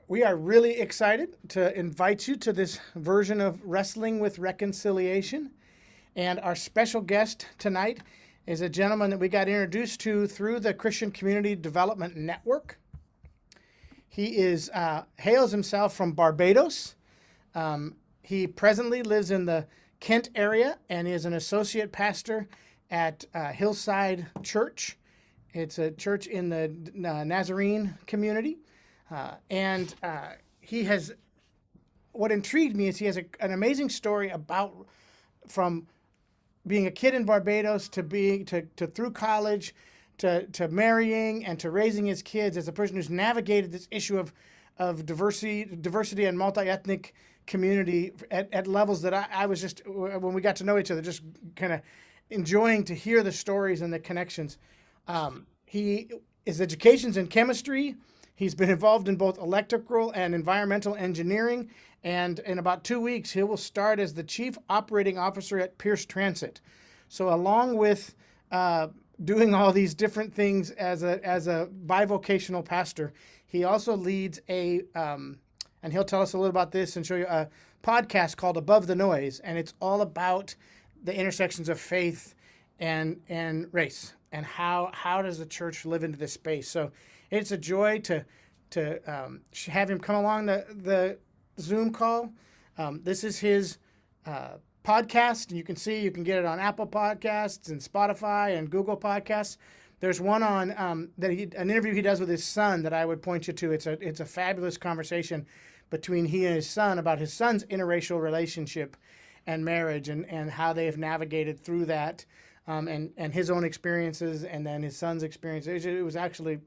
We are really excited to invite you to this version of Wrestling with Reconciliation. And our special guest tonight is a gentleman that we got introduced to through the Christian Community Development Network. He hails himself from Barbados. He presently lives in the Kent area and is an associate pastor at Hillside Church. It's a church in the Nazarene community. And he has, what intrigued me is he has an amazing story about from being a kid in Barbados to being to through college to marrying and to raising his kids as a person who's navigated this issue of diversity and multi-ethnic community at levels that I was just, when we got to know each other, just kind of enjoying to hear the stories and the connections. His education's in chemistry. He's been involved in both electrical and environmental engineering, and in about 2 weeks, he will start as the Chief Operating Officer at Pierce Transit. So along with doing all these different things as a bivocational pastor, he also leads and he'll tell us a little about this and show you a podcast called Above the Noise, and it's all about the intersections of faith and race, and how does the church live into this space. So it's a joy to have him come along the Zoom call. This is his podcast, and you can get it on Apple Podcasts and Spotify and Google Podcasts. There's one on an interview he does with his son that I would point you to. It's a fabulous conversation between he and his son about his son's interracial relationship and marriage, and how they have navigated through that, and his own experiences, and then his son's experiences. It was actually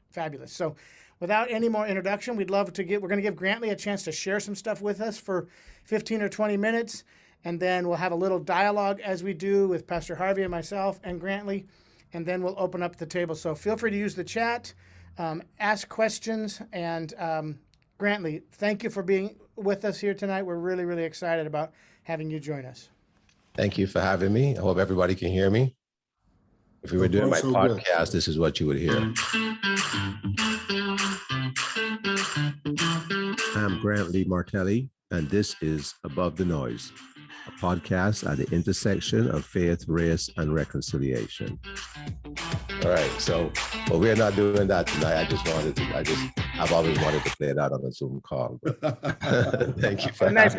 fabulous. So without any more introduction, we're going to give Grantley a chance to share some stuff with us for 15 or 20 minutes, and then we'll have a little dialogue as we do with Pastor Harvey and myself and Grantley, and then we'll open up the table. So feel free to use the chat, ask questions, and Grantley, thank you for being with us here tonight. We're really, really excited about having you join us. Thank you for having me. I hope everybody can hear me. If we were doing my podcast, this is what you would hear. I'm Grantley Martelly, and this is Above the Noise, a podcast at the intersection of faith, race, and reconciliation. All right, but we're not doing that tonight. I've always wanted to play that on a Zoom call. Thank you for nice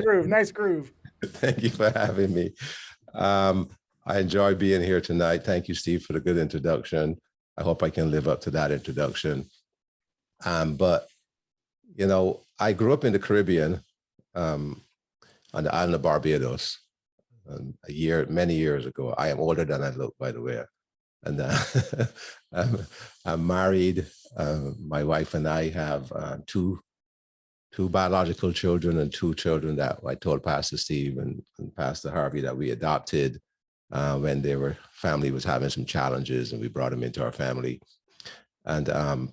groove. Thank you for having me. I enjoy being here tonight. Thank you, Steve, for the good introduction. I hope I can live up to that introduction. But, I grew up in the Caribbean, on the island of Barbados, many years ago. I am older than I look, by the way. And I'm married. My wife and I have two biological children and 2 children that I told Pastor Steve and Pastor Harvey that we adopted when family was having some challenges, and we brought them into our family. And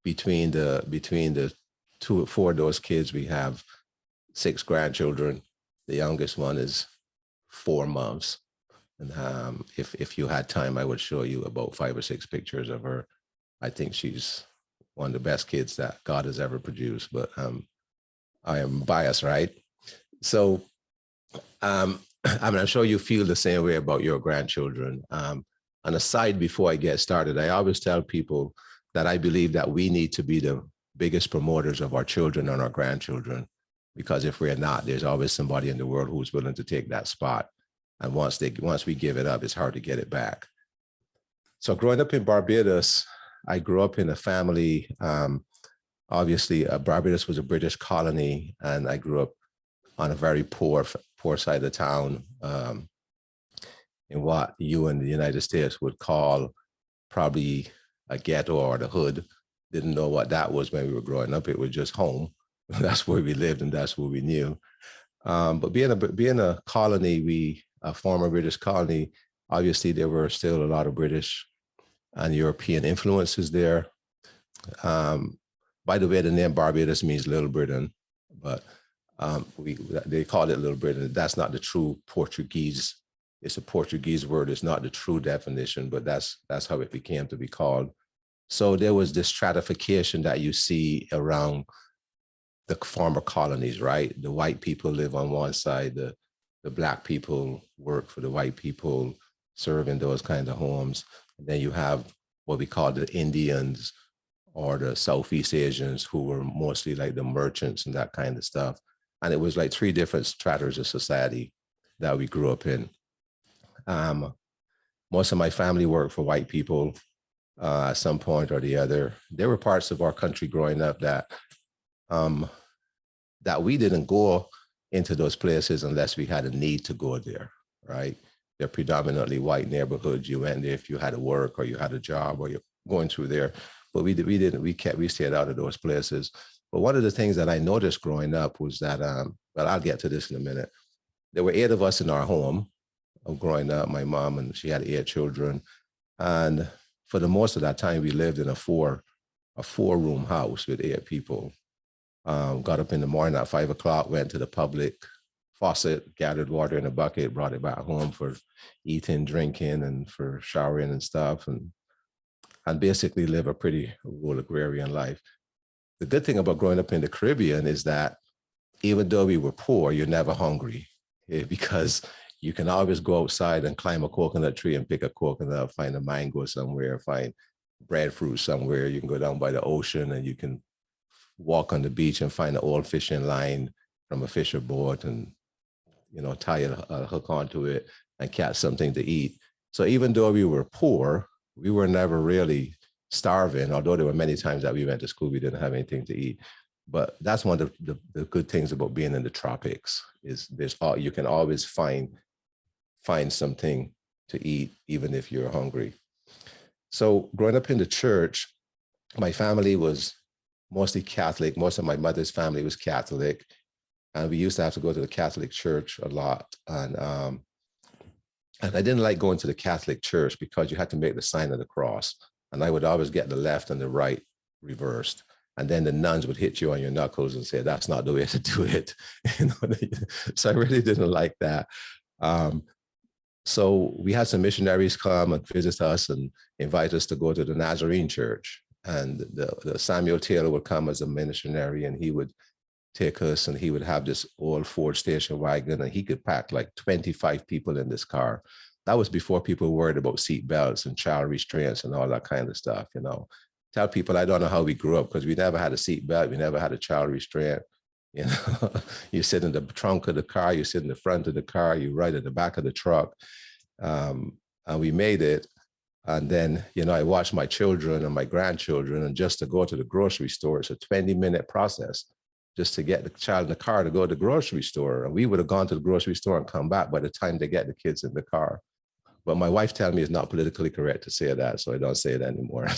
between the 4 of those kids, we have 6 grandchildren. The youngest one is 4 months. And if you had time, I would show you about 5 or 6 pictures of her. I think she's one of the best kids that God has ever produced, but I am biased, right? So I'm sure you feel the same way about your grandchildren. On a side, before I get started, I always tell people that I believe that we need to be the biggest promoters of our children and our grandchildren, because if we're not, there's always somebody in the world who's willing to take that spot. And once we give it up, it's hard to get it back. So growing up in Barbados, I grew up in a family, obviously Barbados was a British colony, and I grew up on a very poor side of town, in what you in the United States would call probably a ghetto or the hood. Didn't know what that was when we were growing up. It was just home. That's where we lived, and that's what we knew. But being a colony, a former British colony, obviously there were still a lot of British and European influences there. By the way, the name Barbados means Little Britain, but they call it Little Britain. That's not the true Portuguese. It's a Portuguese word. It's not the true definition, but that's how it became to be called. So there was this stratification that you see around the former colonies, right? The white people live on one side, the black people work for the white people, serve in those kind of homes. And then you have what we call the Indians or the Southeast Asians, who were mostly like the merchants and that kind of stuff. And it was like three different stratas of society that we grew up in. Most of my family worked for white people at some point or the other. There were parts of our country growing up that that we didn't go into those places unless we had a need to go there, right? They're predominantly white neighborhoods. You went there if you had to work or you had a job or you're going through there. But we stayed out of those places. But one of the things that I noticed growing up was that, well, I'll get to this in a minute. There were 8 of us in our home growing up. My mom, and she had 8 children. And for the most of that time, we lived in a four-room house with 8 people. Got up in the morning at 5 o'clock, went to the public faucet, gathered water in a bucket, brought it back home for eating, drinking, and for showering and stuff, and basically live a pretty rural agrarian life. The good thing about growing up in the Caribbean is that even though we were poor, you're never hungry, because you can always go outside and climb a coconut tree and pick a coconut, find a mango somewhere, find breadfruit somewhere. You can go down by the ocean and you can walk on the beach and find an old fishing line from a fisher boat and, tie a hook onto it and catch something to eat. So even though we were poor, we were never really starving, although there were many times that we went to school, we didn't have anything to eat. But that's one of the good things about being in the tropics is you can always find something to eat, even if you're hungry. So growing up in the church, my family was mostly Catholic. Most of my mother's family was Catholic. And we used to have to go to the Catholic church a lot. And I didn't like going to the Catholic church because you had to make the sign of the cross. And I would always get the left and the right reversed. And then the nuns would hit you on your knuckles and say, that's not the way to do it. So I really didn't like that. So we had some missionaries come and visit us and invite us to go to the Nazarene church. And the Samuel Taylor would come as a missionary, and he would take us, and he would have this old Ford station wagon, and he could pack like 25 people in this car. That was before people worried about seat belts and child restraints and all that kind of stuff. Tell people I don't know how we grew up, because we never had a seat belt, we never had a child restraint. You sit in the trunk of the car, you sit in the front of the car, you ride at the back of the truck, and we made it. And then, I watched my children and my grandchildren, and just to go to the grocery store, it's a 20-minute process just to get the child in the car to go to the grocery store. And we would have gone to the grocery store and come back by the time they get the kids in the car. But my wife tells me it's not politically correct to say that, so I don't say it anymore.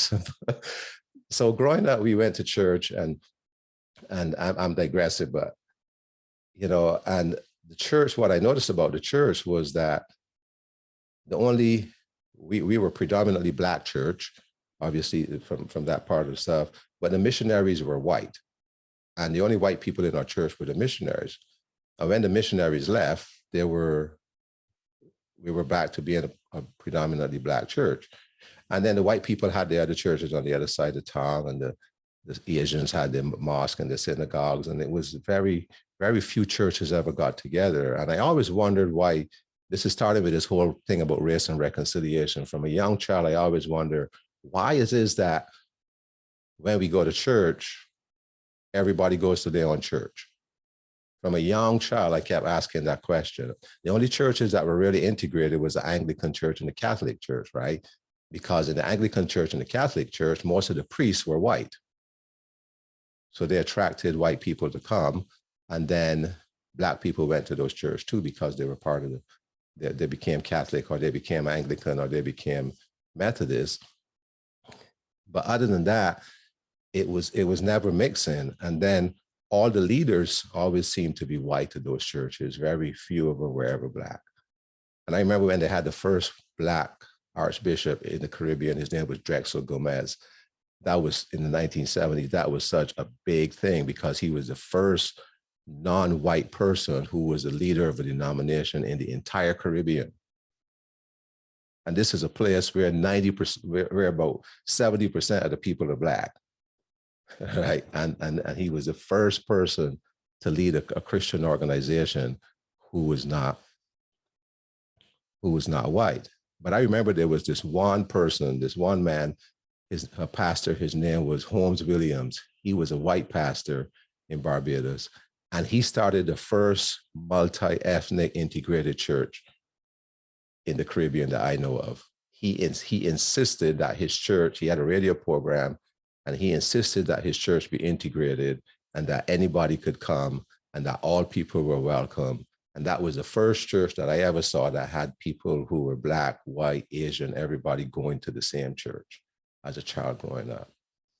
So growing up, we went to church, and I'm digressive, but, and the church, what I noticed about the church was that we were predominantly Black church, obviously from that part of the stuff, but the missionaries were white. And the only white people in our church were the missionaries. And when the missionaries left, we were back to being a predominantly Black church. And then the white people had the other churches on the other side of town, and the Asians had their mosque and the synagogues, and it was very, very few churches ever got together. And I always wondered why. This is starting with this whole thing about race and reconciliation. From a young child, I always wonder, why it is that when we go to church, everybody goes to their own church? From a young child, I kept asking that question. The only churches that were really integrated was the Anglican church and the Catholic church, right? Because in the Anglican church and the Catholic church, most of the priests were white. So they attracted white people to come. And then Black people went to those churches too, because they were part of they became Catholic, or they became Anglican, or they became Methodist. But other than that, it was never mixing. And then all the leaders always seemed to be white to those churches. Very few of them were ever Black. And I remember when they had the first Black archbishop in the Caribbean, his name was Drexel Gomez. That was in the 1970s. That was such a big thing, because he was the first non-white person who was the leader of a denomination in the entire Caribbean. And this is a place where 90%, where about 70% of the people are Black, right? And he was the first person to lead a Christian organization who was not white. But I remember there was this one person, this one man, a pastor, his name was Holmes Williams. He was a white pastor in Barbados, and he started the first multi-ethnic integrated church in the Caribbean that I know of. He insisted that his church, he had a radio program, and he insisted that his church be integrated and that anybody could come and that all people were welcome. And that was the first church that I ever saw that had people who were Black, white, Asian, everybody going to the same church as a child growing up.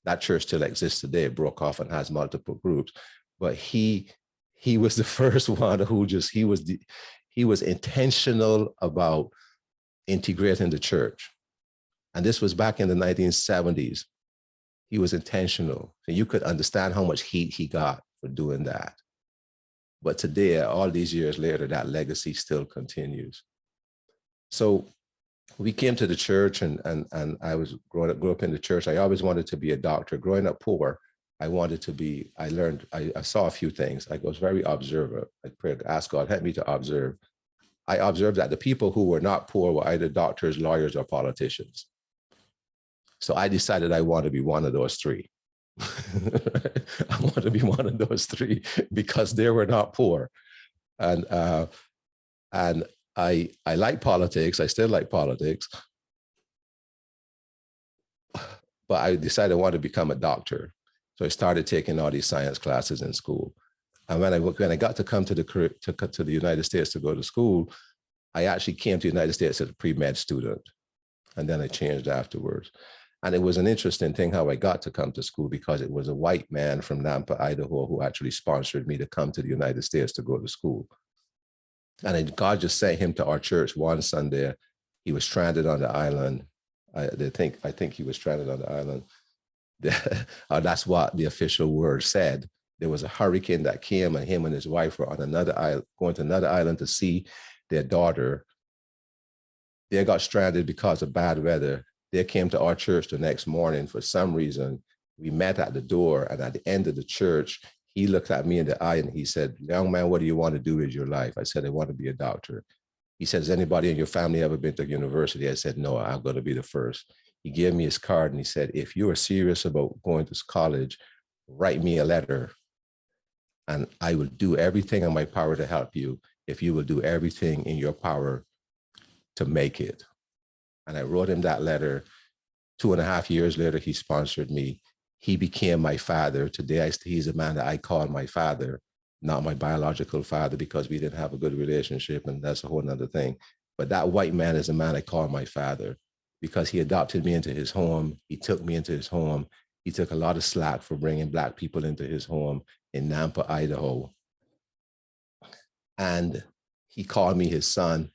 That church still exists today. It broke off and has multiple groups, but he was the first one who he was intentional about integrating the church. And this was back in the 1970s. He was intentional. So you could understand how much heat he got for doing that. But today, all these years later, that legacy still continues. So we came to the church, and I was grew up in the church. I always wanted to be a doctor. Growing up poor, I saw a few things. I was very observant. I prayed, asked God, help me to observe. I observed that the people who were not poor were either doctors, lawyers, or politicians. So I decided I want to be one of those three. I want to be one of those three because they were not poor. And I like politics. I still like politics. But I decided I wanted to become a doctor. So I started taking all these science classes in school. And when I got to come to the United States to go to school, I actually came to the United States as a pre-med student. And then I changed afterwards. And it was an interesting thing how I got to come to school, because it was a white man from Nampa, Idaho, who actually sponsored me to come to the United States to go to school. And then God just sent him to our church one Sunday. He was stranded on the island. I think he was stranded on the island. That's what the official word said. There was a hurricane that came, and him and his wife were on another island, going to another island to see their daughter. They got stranded because of bad weather. They came to our church the next morning. For some reason, we met at the door, and at the end of the church, he looked at me in the eye and he said, "Young man, what do you want to do with your life?" I said, "I want to be a doctor." He said, "Has anybody in your family ever been to university?" I said, "No, I'm going to be the first." He gave me his card and he said, "If you are serious about going to college, write me a letter and I will do everything in my power to help you if you will do everything in your power to make it." And I wrote him that letter. 2.5 years later, he sponsored me. He became my father. Today, he's a man that I call my father, not my biological father, because we didn't have a good relationship, and that's a whole nother thing. But that white man is a man I call my father because he adopted me into his home. He took me into his home. He took a lot of slack for bringing Black people into his home in Nampa, Idaho. And he called me his son.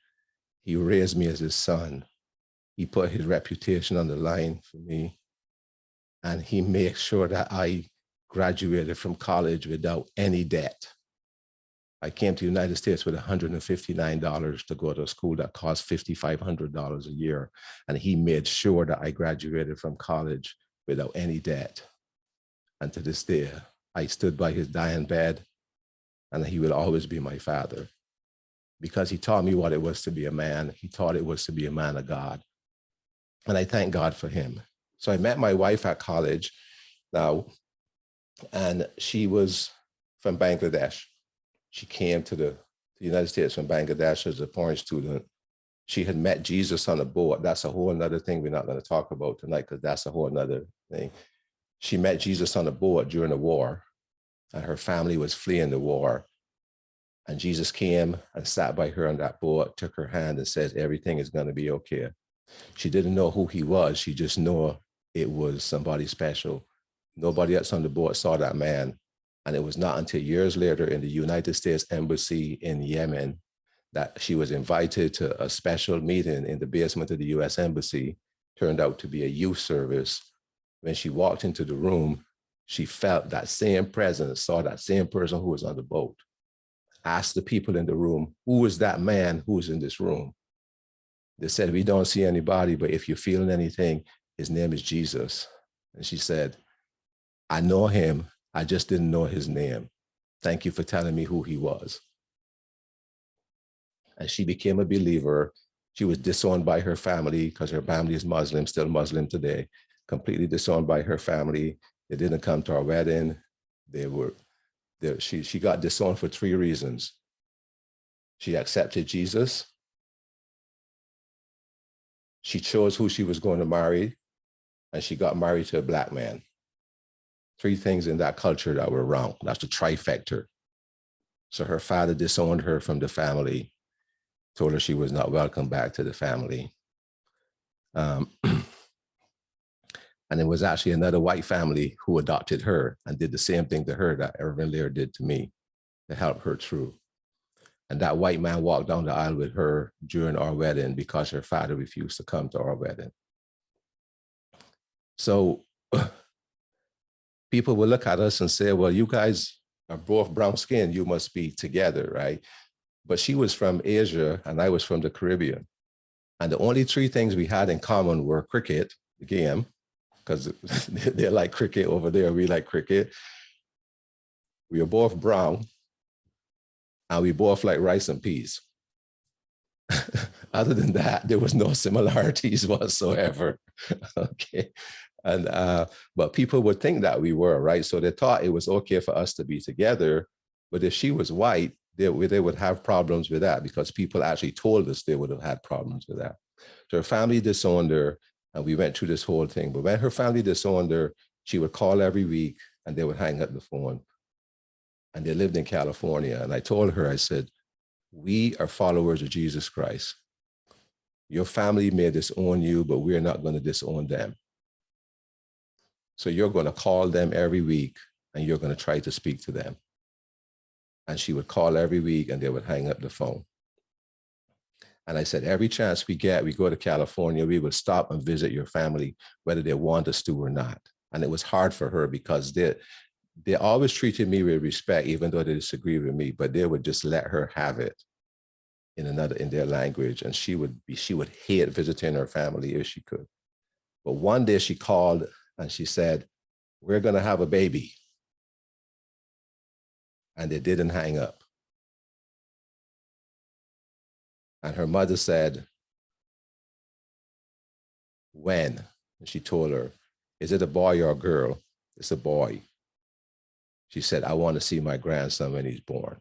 He raised me as his son. He put his reputation on the line for me. And he made sure that I graduated from college without any debt. I came to the United States with $159 to go to a school that cost $5,500 a year. And he made sure that I graduated from college without any debt. And to this day, I stood by his dying bed, and he will always be my father because he taught me what it was to be a man. He taught it was to be a man of God. And I thank God for him. So I met my wife at college now, and she was from Bangladesh. She came to the United States from Bangladesh as a foreign student. She had met Jesus on a boat. That's a whole nother thing we're not going to talk about tonight, because that's a whole nother thing. She met Jesus on a boat during the war, and her family was fleeing the war. And Jesus came and sat by her on that boat, took her hand and said, "Everything is going to be okay." She didn't know who he was. She just knew it was somebody special. Nobody else on the boat saw that man. And it was not until years later in the United States Embassy in Yemen that she was invited to a special meeting in the basement of the US Embassy. Turned out to be a youth service. When she walked into the room, she felt that same presence, saw that same person who was on the boat. Asked the people in the room, "Who is that man who is in this room?" They said, we don't see anybody, but if you're feeling anything, his name is Jesus. And she said, I know him. I just didn't know his name. Thank you for telling me who he was. And she became a believer. She was disowned by her family because her family is Muslim, still Muslim today, completely disowned by her family. They didn't come to our wedding. She got disowned for 3 reasons. She accepted Jesus. She chose who she was going to marry, and she got married to a Black man. 3 things in that culture that were wrong. That's the trifecta. So her father disowned her from the family, told her she was not welcome back to the family. And it was actually another white family who adopted her and did the same thing to her that Irvin Lear did to me to help her through. And that white man walked down the aisle with her during our wedding because her father refused to come to our wedding. So people will look at us and say, well, you guys are both brown skin, you must be together, right? But she was from Asia and I was from the Caribbean. And the only 3 things we had in common were cricket, the game, because they like cricket over there, we like cricket. We were both brown, and we both like rice and peas. Other than that, there was no similarities whatsoever. Okay. And but people would think that we were, right? So they thought it was okay for us to be together. But if she was white, they would have problems with that because people actually told us they would have had problems with that. So her family disowned her, and we went through this whole thing. But when her family disowned her, she would call every week and they would hang up the phone. And they lived in California. And I told her, I said, we are followers of Jesus Christ. Your family may disown you, but we're not going to disown them. So you're going to call them every week and you're going to try to speak to them. And she would call every week and they would hang up the phone. And I said, every chance we get, we go to California, we would stop and visit your family, whether they want us to or not. And it was hard for her because they always treated me with respect, even though they disagreed with me, but they would just let her have it in their language. And she would hate visiting her family if she could. But one day she called and she said, we're going to have a baby. And they didn't hang up. And her mother said, when? And she told her, is it a boy or a girl? It's a boy. She said, I want to see my grandson when he's born.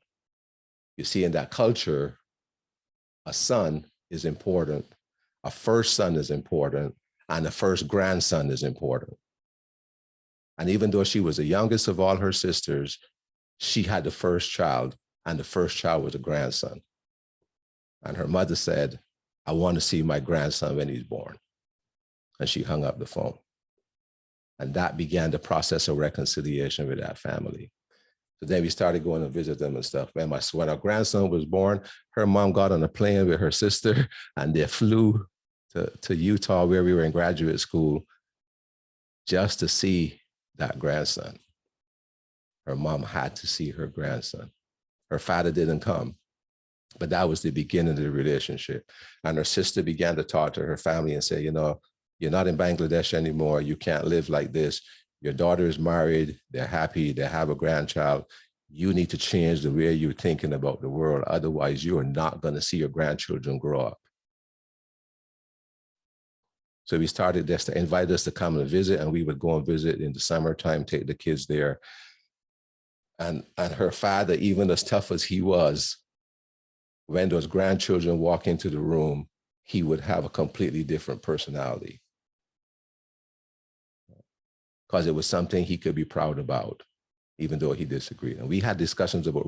You see, in that culture, a son is important, a first son is important, and a first grandson is important. And even though she was the youngest of all her sisters, she had the first child, and the first child was a grandson. And her mother said, I want to see my grandson when he's born. And she hung up the phone. And that began the process of reconciliation with that family. So then we started going to visit them and stuff. When our grandson was born, her mom got on a plane with her sister and they flew to Utah where we were in graduate school just to see that grandson. Her mom had to see her grandson. Her father didn't come, but that was the beginning of the relationship. And her sister began to talk to her family and say, you know, you're not in Bangladesh anymore. You can't live like this. Your daughter is married. They're happy. They have a grandchild. You need to change the way you're thinking about the world. Otherwise, you are not going to see your grandchildren grow up. So we started this to invite us to come and visit, and we would go and visit in the summertime, take the kids there. And her father, even as tough as he was, when those grandchildren walk into the room, he would have a completely different personality. Because it was something he could be proud about, even though he disagreed. And we had discussions about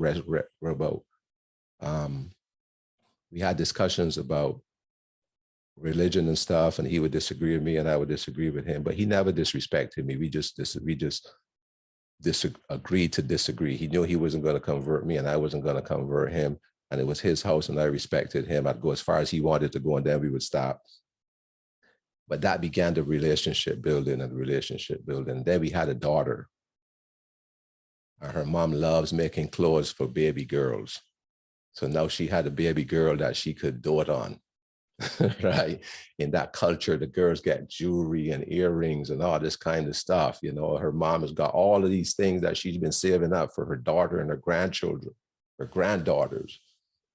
religion and stuff, and he would disagree with me and I would disagree with him, but he never disrespected me. We just agreed to disagree. He knew he wasn't going to convert me and I wasn't going to convert him. And it was his house and I respected him. I'd go as far as he wanted to go and then we would stop. But that began the relationship building. Then we had a daughter. And her mom loves making clothes for baby girls. So now she had a baby girl that she could dote on. right? In that culture, the girls get jewelry and earrings and all this kind of stuff. You know, her mom has got all of these things that she's been saving up for her daughter and her grandchildren, her granddaughters.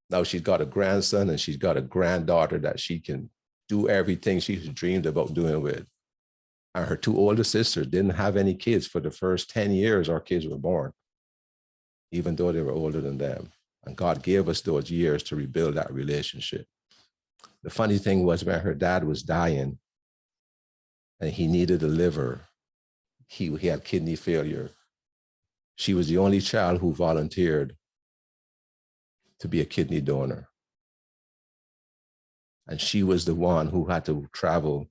Now she's got a grandson and she's got a granddaughter that she can do everything she's dreamed about doing with. And her two older sisters didn't have any kids for the first 10 years our kids were born, even though they were older than them. And God gave us those years to rebuild that relationship. The funny thing was when her dad was dying and he needed a liver, he had kidney failure. She was the only child who volunteered to be a kidney donor. And she was the one who had to travel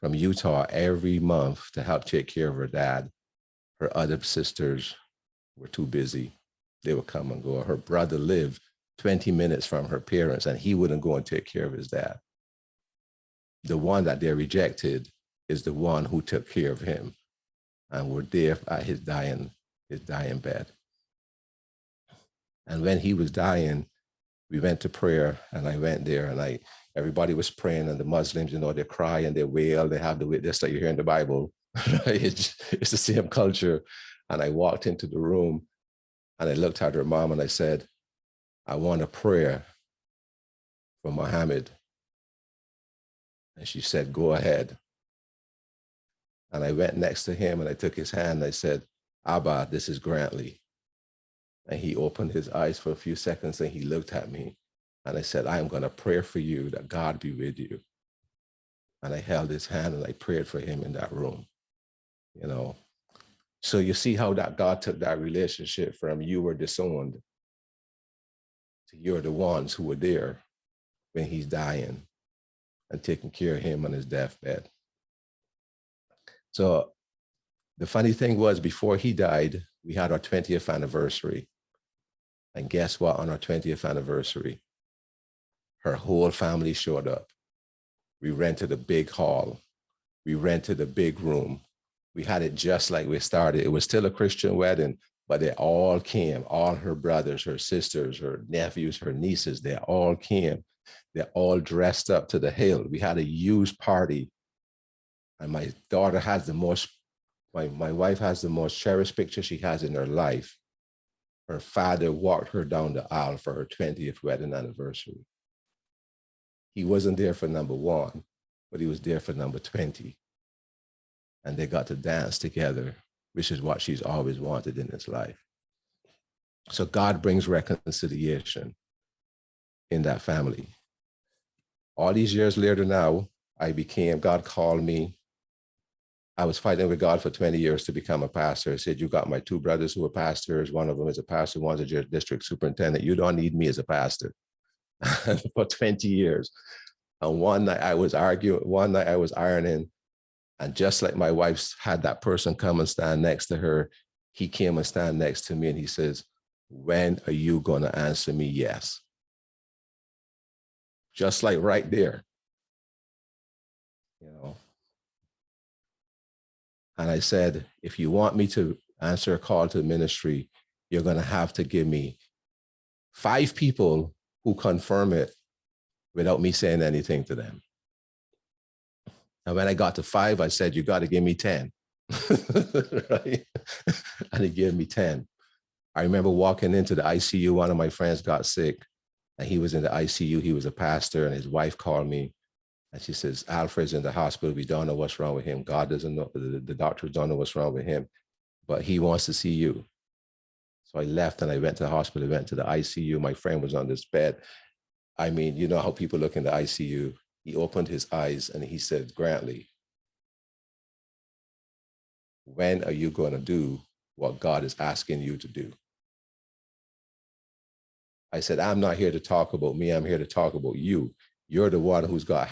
from Utah every month to help take care of her dad. Her other sisters were too busy. They would come and go. Her brother lived 20 minutes from her parents and he wouldn't go and take care of his dad. The one that they rejected is the one who took care of him and were there at his dying bed. And when he was dying, we went to prayer and I went there and everybody was praying and the Muslims, you know, they cry and they wail, they have the witness that you hear in the Bible. It's the same culture. And I walked into the room and I looked at her mom and I said, I want a prayer for Muhammad. And she said, go ahead. And I went next to him and I took his hand and I said, Abba, this is Grantley. And he opened his eyes for a few seconds and he looked at me. And I said, I am going to pray for you that God be with you. And I held his hand and I prayed for him in that room, you know. So you see how that God took that relationship from you were disowned to you're the ones who were there when he's dying and taking care of him on his deathbed. So the funny thing was before he died, we had our 20th anniversary. And guess what? On our 20th anniversary, her whole family showed up. We rented a big hall. We rented a big room. We had it just like we started. It was still a Christian wedding, but they all came, all her brothers, her sisters, her nephews, her nieces, they all came. They all dressed up to the hill. We had a huge party. And my daughter has the most, my wife has the most cherished picture she has in her life. Her father walked her down the aisle for her 20th wedding anniversary. He wasn't there for number 1, but he was there for number 20. And they got to dance together, which is what she's always wanted in his life. So God brings reconciliation in that family. All these years later now, God called me. I was fighting with God for 20 years to become a pastor. He said, you got my 2 brothers who are pastors. One of them is a pastor, one's a district superintendent. You don't need me as a pastor. For 20 years. And one night I was ironing, and just like my wife had that person come and stand next to her, he came and stand next to me and he says, when are you going to answer me yes? Just like right there, you know. And I said, if you want me to answer a call to the ministry, you're going to have to give me 5 people who confirm it without me saying anything to them. And when I got to 5, I said, you got to give me 10. Right? And he gave me 10. I remember walking into the ICU. One of my friends got sick and he was in the ICU. He was a pastor and his wife called me and she says, Alfred's in the hospital. We don't know what's wrong with him. God doesn't know, the doctors don't know what's wrong with him, but he wants to see you. So I left and I went to the hospital, went to the ICU. My friend was on this bed. I mean, you know how people look in the ICU. He opened his eyes and he said, Grantley, when are you going to do what God is asking you to do? I said, I'm not here to talk about me. I'm here to talk about you. You're the one who's got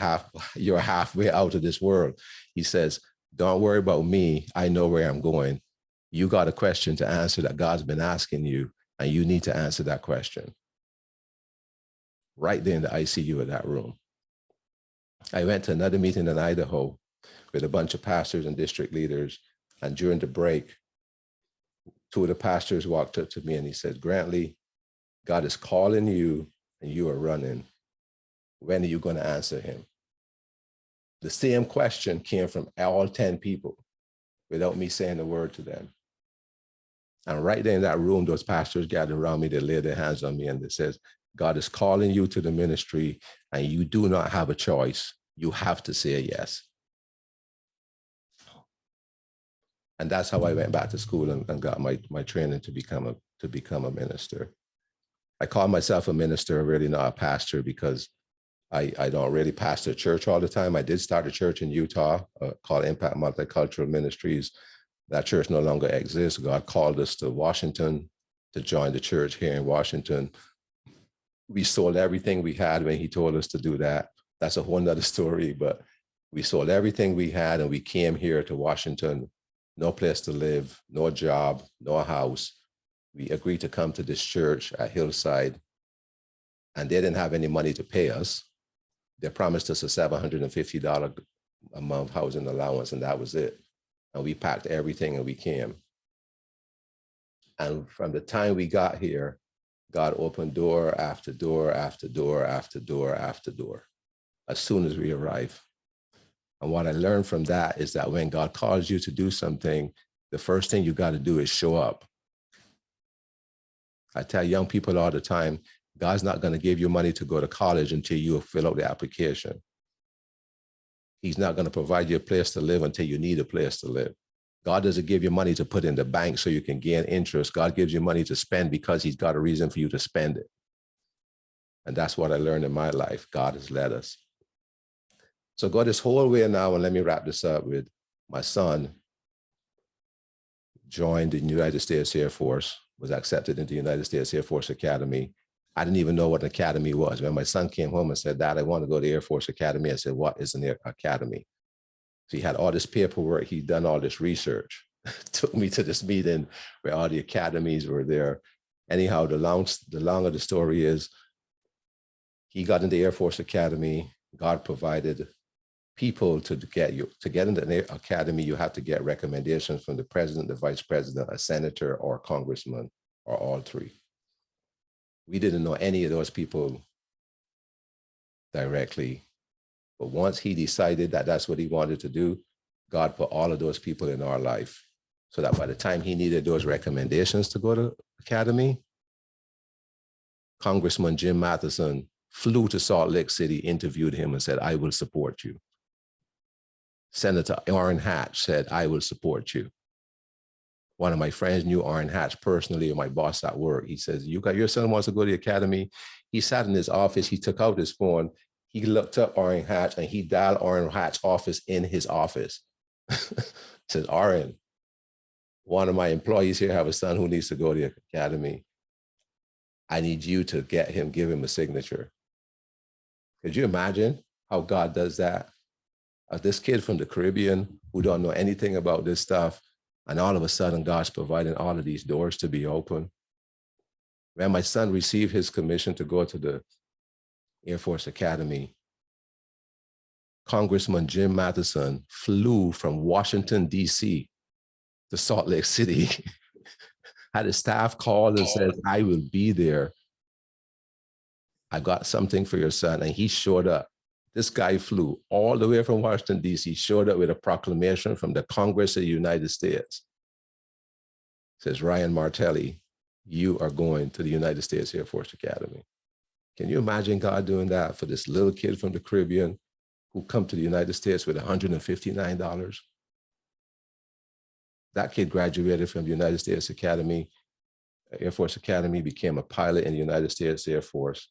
you're halfway out of this world. He says, don't worry about me. I know where I'm going. You got a question to answer that God's been asking you, and you need to answer that question. Right there in the ICU of that room. I went to another meeting in Idaho with a bunch of pastors and district leaders. And during the break, 2 of the pastors walked up to me and he said, Grantley, God is calling you and you are running. When are you going to answer him? The same question came from all 10 people without me saying a word to them. And right there in that room, those pastors gathered around me, they laid their hands on me and they says, God is calling you to the ministry and you do not have a choice. You have to say yes. And that's how I went back to school and got my training to become a minister. I call myself a minister, really not a pastor, because I don't really pastor church all the time. I did start a church in Utah called Impact Multicultural Ministries. That church no longer exists. God called us to Washington to join the church here in Washington. We sold everything we had when he told us to do that. That's a whole nother story, but we sold everything we had and we came here to Washington. No place to live, no job, no house. We agreed to come to this church at Hillside, and they didn't have any money to pay us. They promised us a $750 a month housing allowance, and that was it. And we packed everything and we came. And from the time we got here, God opened door after door after door after door after door as soon as we arrived. And what I learned from that is that when God calls you to do something, the first thing you got to do is show up. I tell young people all the time, God's not going to give you money to go to college until you fill out the application. He's not going to provide you a place to live until you need a place to live. God doesn't give you money to put in the bank so you can gain interest. God gives you money to spend because he's got a reason for you to spend it. And that's what I learned in my life. God has led us. So go this whole way now, and let me wrap this up with my son joined the United States Air Force, was accepted into the United States Air Force Academy. I didn't even know what an academy was. When my son came home and said, Dad, I want to go to the Air Force Academy, I said, what is an academy? So he had all this paperwork. He'd done all this research. Took me to this meeting where all the academies were there. Anyhow, the long of the story is he got into the Air Force Academy. God provided people to get into the academy. You have to get recommendations from the president, the vice president, a senator, or a congressman, or all three. We didn't know any of those people directly. But once he decided that that's what he wanted to do, God put all of those people in our life so that by the time he needed those recommendations to go to academy, Congressman Jim Matheson flew to Salt Lake City, interviewed him and said, I will support you. Senator Orrin Hatch said, I will support you. One of my friends knew Orrin Hatch personally, my boss at work. He says, your son wants to go to the academy. He sat in his office. He took out his phone. He looked up Orrin Hatch and he dialed Orrin Hatch's office in his office. Said, Orrin, one of my employees here have a son who needs to go to the academy. I need you to give him a signature. Could you imagine how God does that? This kid from the Caribbean who don't know anything about this stuff, and all of a sudden God's providing all of these doors to be open. When my son received his commission to go to the Air Force Academy, Congressman Jim Matheson flew from Washington, D.C. to Salt Lake City, had his staff called and said, I will be there. I got something for your son. And he showed up. This guy flew all the way from Washington, D.C., showed up with a proclamation from the Congress of the United States. Says, Ryan Martelly, you are going to the United States Air Force Academy. Can you imagine God doing that for this little kid from the Caribbean who come to the United States with $159? That kid graduated from the United States Academy, Air Force Academy, became a pilot in the United States Air Force,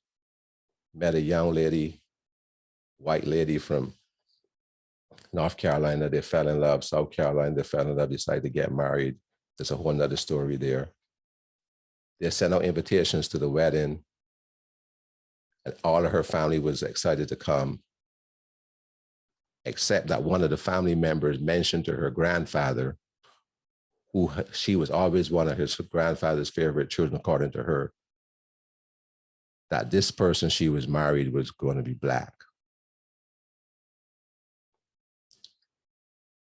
met a young lady, white lady from North Carolina. They fell in love. South Carolina, they fell in love, decided to get married. There's a whole nother story there. They sent out invitations to the wedding, and all of her family was excited to come, except that one of the family members mentioned to her grandfather, who she was always one of his grandfather's favorite children, according to her, that this person she was married was going to be Black.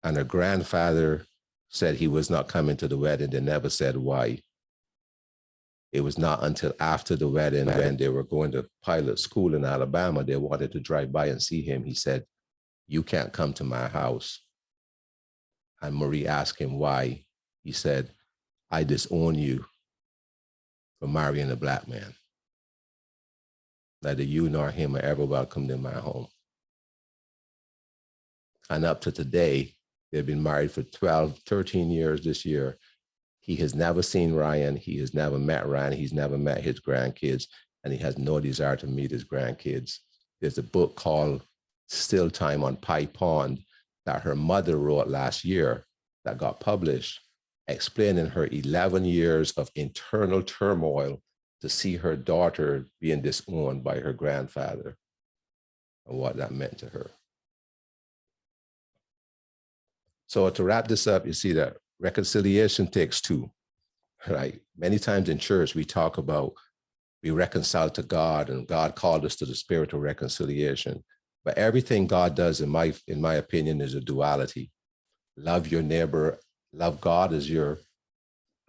And her grandfather said he was not coming to the wedding. They never said why. It was not until after the wedding, when they were going to pilot school in Alabama, they wanted to drive by and see him. He said, "You can't come to my house." And Marie asked him why. He said, "I disown you for marrying a Black man. Neither you nor him are ever welcomed in my home." And up to today, they've been married for 12, 13 years this year. He has never seen Ryan. He has never met Ryan. He's never met his grandkids, and he has no desire to meet his grandkids. There's a book called Still Time on Pie Pond that her mother wrote last year that got published, explaining her 11 years of internal turmoil to see her daughter being disowned by her grandfather and what that meant to her. So to wrap this up, you see that reconciliation takes two, right? Many times in church, we talk about we reconcile to God, and God called us to the spirit of reconciliation. But everything God does, in my opinion, is a duality. Love your neighbor, love God as you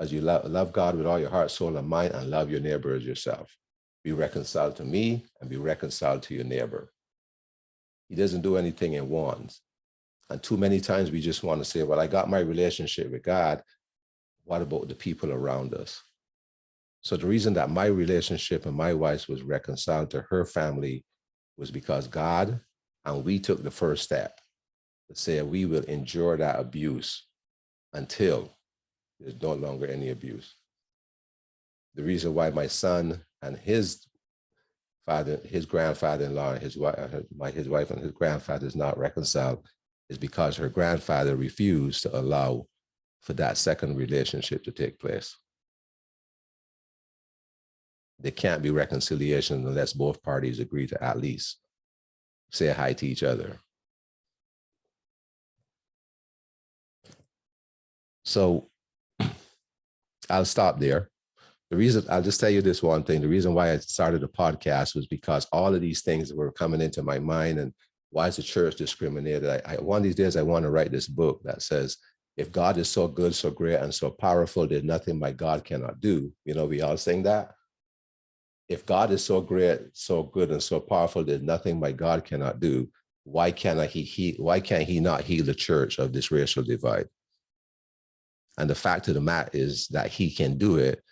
love God with all your heart, soul, and mind, and love your neighbor as yourself. Be reconciled to me and be reconciled to your neighbor. He doesn't do anything in ones. And too many times we just want to say, well, I got my relationship with God. What about the people around us? So the reason that my relationship and my wife's was reconciled to her family was because God and we took the first step to say we will endure that abuse until there's no longer any abuse. The reason why my son and his father, his grandfather-in-law, his wife and his grandfather is not reconciled is because her grandfather refused to allow for that second relationship to take place. There can't be reconciliation unless both parties agree to at least say hi to each other. So I'll stop there. The reason, I'll just tell you this one thing. The reason why I started a podcast was because all of these things were coming into my mind. And why is the church discriminated? One of these days, I want to write this book that says, if God is so good, so great, and so powerful, there's nothing my God cannot do. You know, we all sing that. If God is so great, so good, and so powerful, there's nothing my God cannot do. Why can't he not heal the church of this racial divide? And the fact of the matter is that he can do it.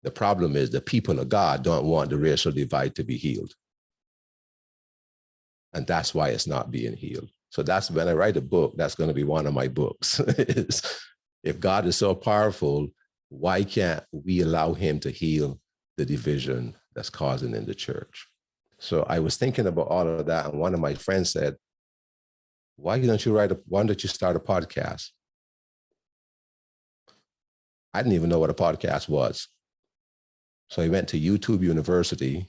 The problem is the people of God don't want the racial divide to be healed. And that's why it's not being healed. So that's when I write a book, that's going to be one of my books. If God is so powerful, why can't we allow him to heal the division that's causing in the church? So I was thinking about all of that. And one of my friends said, why don't you start a podcast? I didn't even know what a podcast was. So I went to YouTube University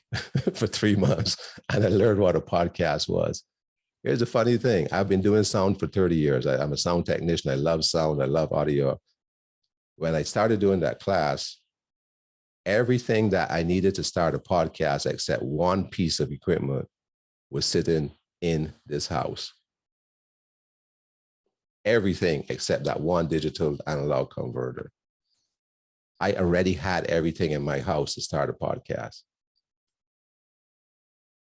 for 3 months and I learned what a podcast was. Here's the funny thing. I've been doing sound for 30 years. I'm a sound technician. I love sound. I love audio. When I started doing that class, everything that I needed to start a podcast except one piece of equipment was sitting in this house. Everything except that one digital analog converter. I already had everything in my house to start a podcast.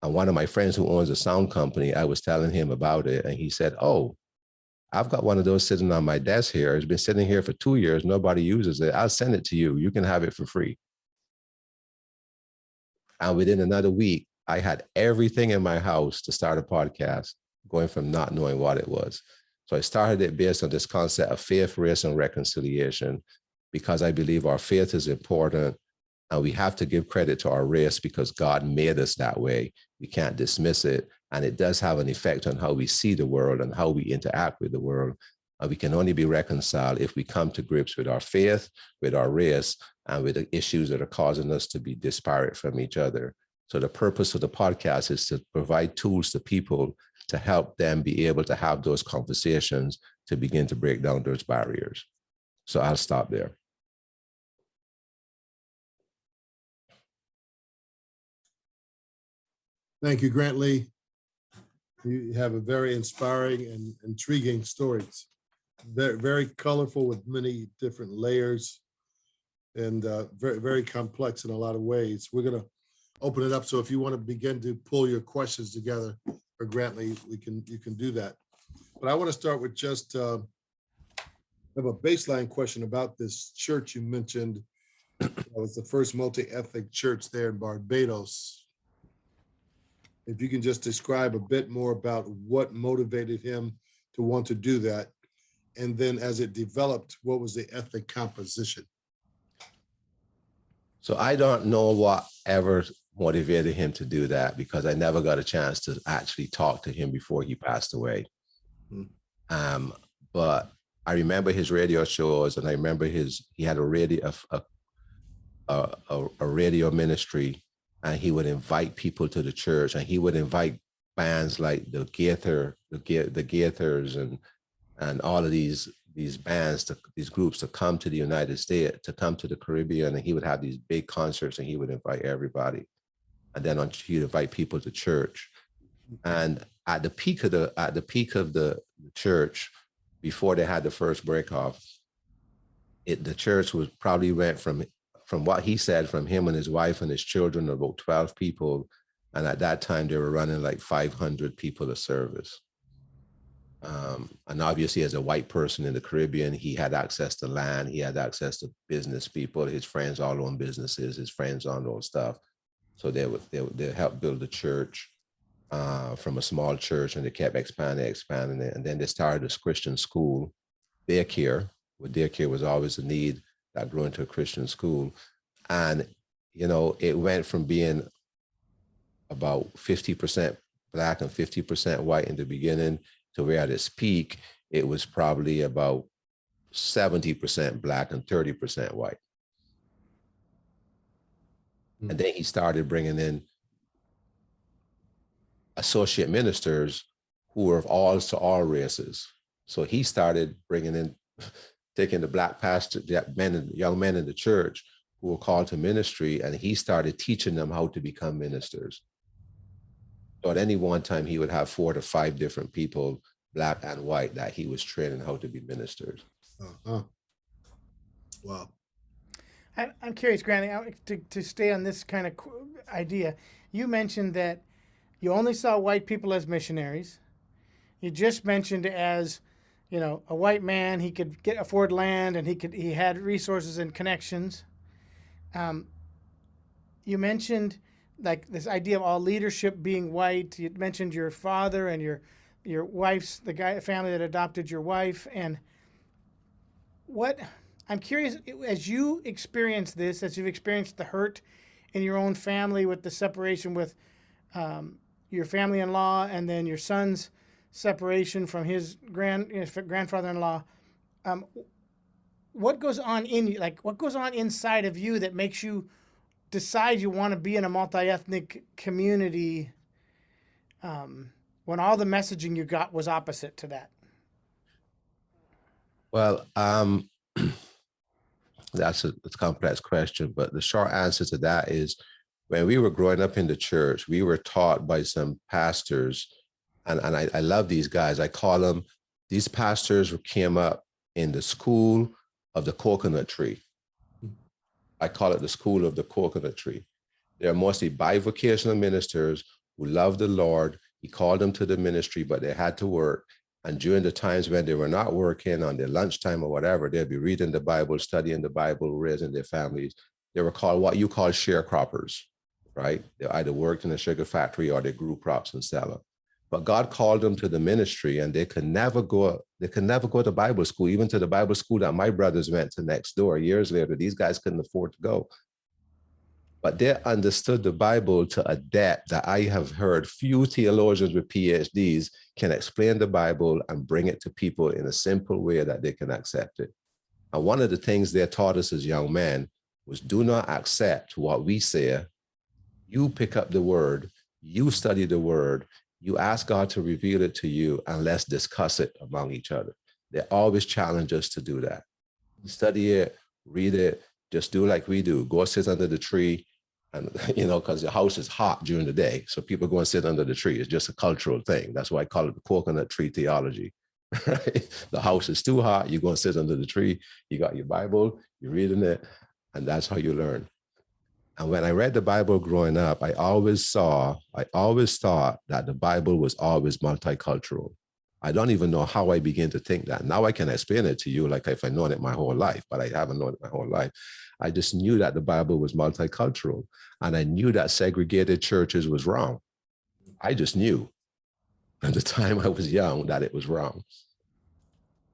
And one of my friends who owns a sound company, I was telling him about it. And he said, oh, I've got one of those sitting on my desk here. It's been sitting here for 2 years. Nobody uses it. I'll send it to you. You can have it for free. And within another week, I had everything in my house to start a podcast, going from not knowing what it was. So I started it based on this concept of faith, race, and reconciliation, because I believe our faith is important and we have to give credit to our race because God made us that way. We can't dismiss it. And it does have an effect on how we see the world and how we interact with the world. And we can only be reconciled if we come to grips with our faith, with our race, and with the issues that are causing us to be disparate from each other. So the purpose of the podcast is to provide tools to people to help them be able to have those conversations to begin to break down those barriers. So I'll stop there. Thank you, Grantley. You have a very inspiring and intriguing stories. Very, very colorful with many different layers. and very, very complex in a lot of ways. We're going to open it up. So if you want to begin to pull your questions together, or Grantley, you can do that. But I want to start with just have a baseline question about this church you mentioned. It was the first multi-ethnic church there in Barbados. If you can just describe a bit more about what motivated him to want to do that. And then as it developed, what was the ethnic composition? So I don't know what ever motivated him to do that, because I never got a chance to actually talk to him before he passed away. But I remember his radio shows, and I remember he had a radio ministry, and he would invite people to the church, and he would invite bands like the Gaithers and all of these bands, these groups to come to the United States, to come to the Caribbean, and he would have these big concerts, and he would invite everybody, and then he'd invite people to church. And at the peak of the church, before they had the first break off, the church was probably went from what he said, from him and his wife and his children, about 12 people, and at that time they were running like 500 people a service. And obviously, as a white person in the Caribbean, he had access to land, he had access to business people, his friends all own businesses, his friends all own stuff. So they help build the church from a small church, and they kept expanding it. And then they started this Christian school, daycare, where daycare was always a need that grew into a Christian school. And, it went from being about 50% Black and 50% white in the beginning to where at its peak, it was probably about 70% Black and 30% white. And then he started bringing in associate ministers who were of all races. So he started bringing in, taking the Black pastor, young men in the church who were called to ministry, and he started teaching them how to become ministers. So at any one time, he would have 4 to 5 different people, Black and white, that he was training how to be ministers. Wow. I'm curious, Grantley, to stay on this kind of idea. You mentioned that you only saw white people as missionaries. You just mentioned as, a white man, he could afford land, and he had resources and connections. You mentioned like this idea of all leadership being white. You mentioned your father and your wife's, family that adopted your wife. And I'm curious, as you experience this, as you've experienced the hurt in your own family with the separation with your family-in-law, and then your son's separation from his grandfather-in-law, what goes on in you? Like, what goes on inside of you that makes you decide you want to be in a multi-ethnic community when all the messaging you got was opposite to that? Well, that's a complex question, but the short answer to that is, when we were growing up in the church, we were taught by some pastors, and I love these guys. I call them, these pastors came up in the school of the coconut tree. I call it the school of the coconut tree. They're mostly bivocational ministers who love the Lord. He called them to the ministry, but they had to work. And during the times when they were not working, on their lunchtime or whatever, they'd be reading the Bible, studying the Bible, raising their families. They were called what you call sharecroppers, right? They either worked in a sugar factory or they grew crops and sell them. But God called them to the ministry, and they could never go to Bible school, even to the Bible school that my brothers went to next door. Years later, these guys couldn't afford to go. But they understood the Bible to a depth that I have heard few theologians with PhDs can explain the Bible and bring it to people in a simple way that they can accept it. And one of the things they taught us as young men was, do not accept what we say. You pick up the word, you study the word, you ask God to reveal it to you, and let's discuss it among each other. They always challenge us to do that. Study it, read it, just do like we do. Go sit under the tree, and because the house is hot during the day, so people go and sit under the tree. It's just a cultural thing. That's why I call it the coconut tree theology. Right? The house is too hot, you go and sit under the tree, you got your Bible, you're reading it, And that's how you learn. And when I read the Bible growing up, I always thought that the Bible was always multicultural. I don't even know how I began to think that. Now I can explain it to you like if I've known it my whole life, but I haven't known it my whole life. I just knew that the Bible was multicultural, and I knew that segregated churches was wrong. I just knew at the time I was young that it was wrong.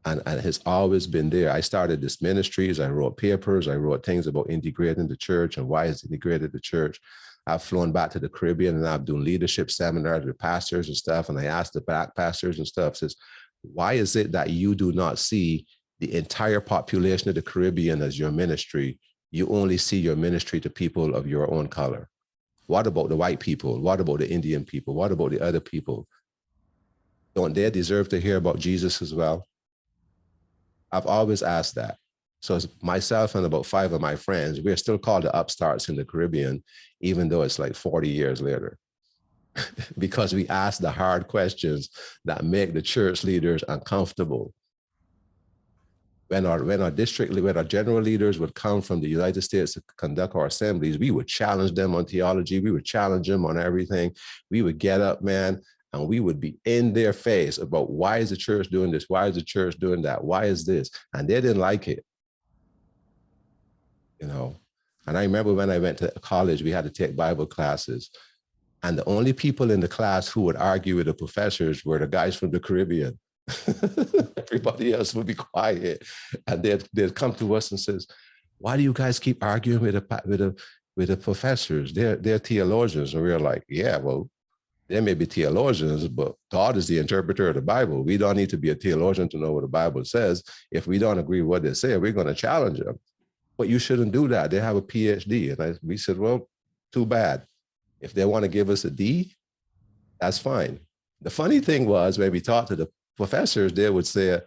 And it's always been there. I started this ministries. I wrote papers. I wrote things about integrating the church and why it's integrated the church. I've flown back to the Caribbean and I'm doing leadership seminars with pastors and stuff. And I asked the black pastors and stuff, says, why is it that you do not see the entire population of the Caribbean as your ministry? You only see your ministry to people of your own color. What about the white people? What about the Indian people? What about the other people? Don't they deserve to hear about Jesus as well? I've always asked that. So it's myself and about 5 of my friends, we're still called the upstarts in the Caribbean, even though it's like 40 years later, because we ask the hard questions that make the church leaders uncomfortable. When our general leaders would come from the United States to conduct our assemblies, we would challenge them on theology. We would challenge them on everything. We would get up, man, and we would be in their face about why is the church doing this? Why is the church doing that? Why is this? And they didn't like it, you know. And I remember when I went to college, we had to take Bible classes. And the only people in the class who would argue with the professors were the guys from the Caribbean. Everybody else would be quiet. And they'd come to us and says, why do you guys keep arguing with the professors? They're theologians. And we were like, yeah, well, they may be theologians, but God is the interpreter of the Bible. We don't need to be a theologian to know what the Bible says. If we don't agree with what they say, we're going to challenge them. But you shouldn't do that. They have a PhD. And we said, well, too bad. If they want to give us a D, that's fine. The funny thing was when we talked to the professors, they would say,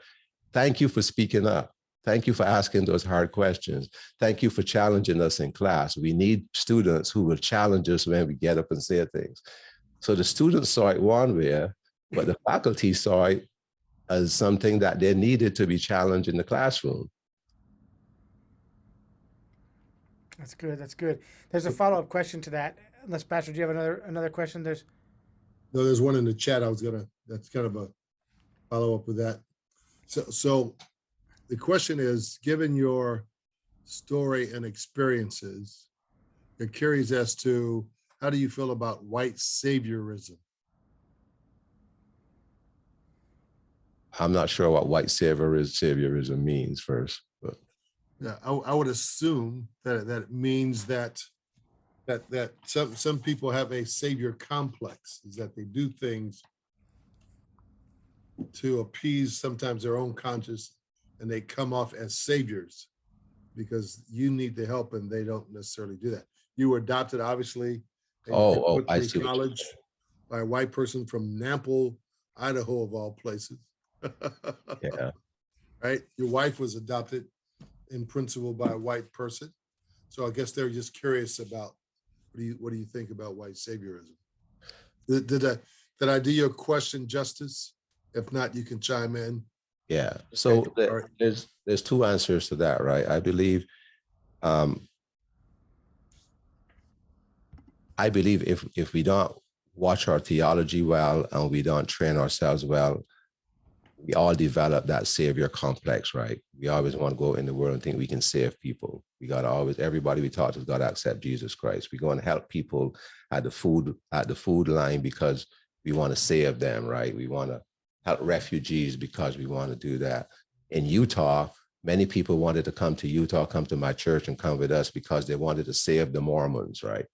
thank you for speaking up. Thank you for asking those hard questions. Thank you for challenging us in class. We need students who will challenge us when we get up and say things. So the students saw it one way, but the faculty saw it as something that they needed to be challenged in the classroom. That's good. That's good. There's a follow-up question to that. Unless, Pastor, do you have another question? No, there's one in the chat. That's kind of a follow-up with that. So the question is, given your story and experiences, it curious as to how do you feel about white saviorism? I'm not sure what white saviorism means first. But. Yeah, I would assume that it means that some people have a savior complex, is that they do things to appease sometimes their own conscience, and they come off as saviors because you need the help and they don't necessarily do that. You were adopted, obviously. I see. College by a white person from Nample, Idaho, of all places. Yeah. Right. Your wife was adopted in principle by a white person. So I guess they're just curious about what do you think about white saviorism? Did I do your question justice? If not, you can chime in. Yeah. So there's 2 answers to that, right? I believe if we don't watch our theology well and we don't train ourselves well, we all develop that savior complex, right? We always want to go in the world and think we can save people. We got to always, everybody we talk to has got to accept Jesus Christ. We're going to help people at the food line because we want to save them, right? We want to help refugees because we want to do that. In Utah, many people wanted to come to Utah, come to my church and come with us because they wanted to save the Mormons, right?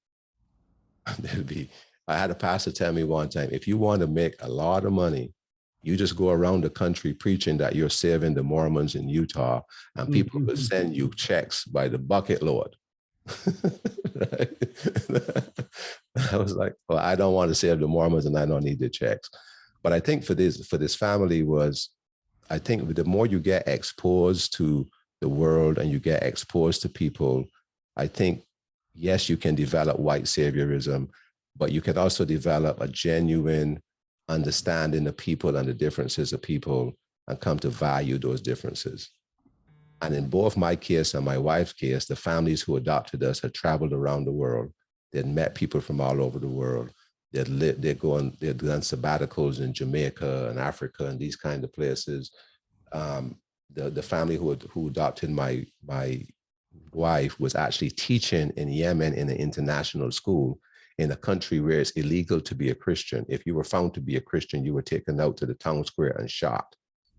I had a pastor tell me one time, if you want to make a lot of money, you just go around the country preaching that you're saving the Mormons in Utah, and people will send you checks by the bucket load. I was like, well, I don't want to save the Mormons and I don't need the checks. But I think for this family I think the more you get exposed to the world and you get exposed to people, I think, yes, you can develop white saviorism, but you can also develop a genuine understanding of people and the differences of people and come to value those differences. And in both my case and my wife's case, the families who adopted us had traveled around the world. They'd met people from all over the world. They'd done sabbaticals in Jamaica and Africa and these kind of places. The family who adopted my wife was actually teaching in Yemen in an international school in a country where it's illegal to be a Christian. If you were found to be a Christian, you were taken out to the town square and shot.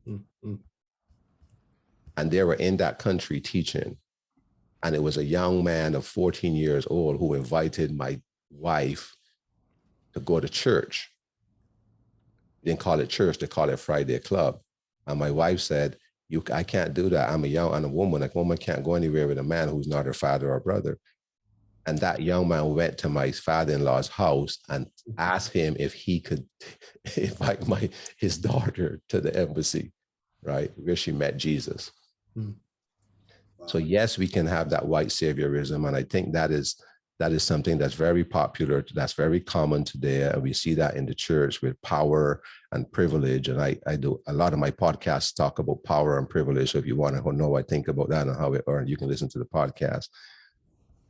Mm-hmm. And they were in that country teaching. And it was a young man of 14 years old who invited my wife to go to church. They didn't call it church, they called it Friday club. And my wife said, I can't do that. I'm a woman. A woman can't go anywhere with a man who's not her father or brother. And that young man went to my father-in-law's house and asked him if he could invite his daughter to the embassy, right, where she met Jesus. Mm. Wow. So yes, we can have that white saviorism. And I think that is something that's very popular, that's very common today. And we see that in the church with power and privilege. And I do a lot of my podcasts talk about power and privilege. So if you want to know what I think about that and how it earned, you can listen to the podcast.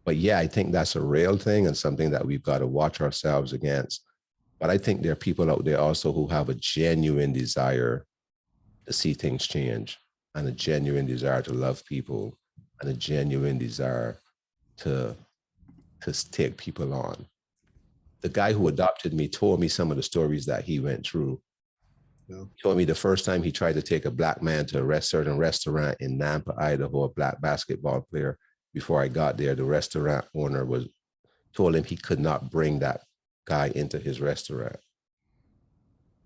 But yeah, I think that's a real thing and something that we've got to watch ourselves against. But I think there are people out there also who have a genuine desire to see things change and a genuine desire to love people and a genuine desire to take people on. The guy who adopted me told me some of the stories that he went through. Yeah. He told me the first time he tried to take a black man to a certain restaurant in Nampa, Idaho, a black basketball player. Before I got there, the restaurant owner told him he could not bring that guy into his restaurant.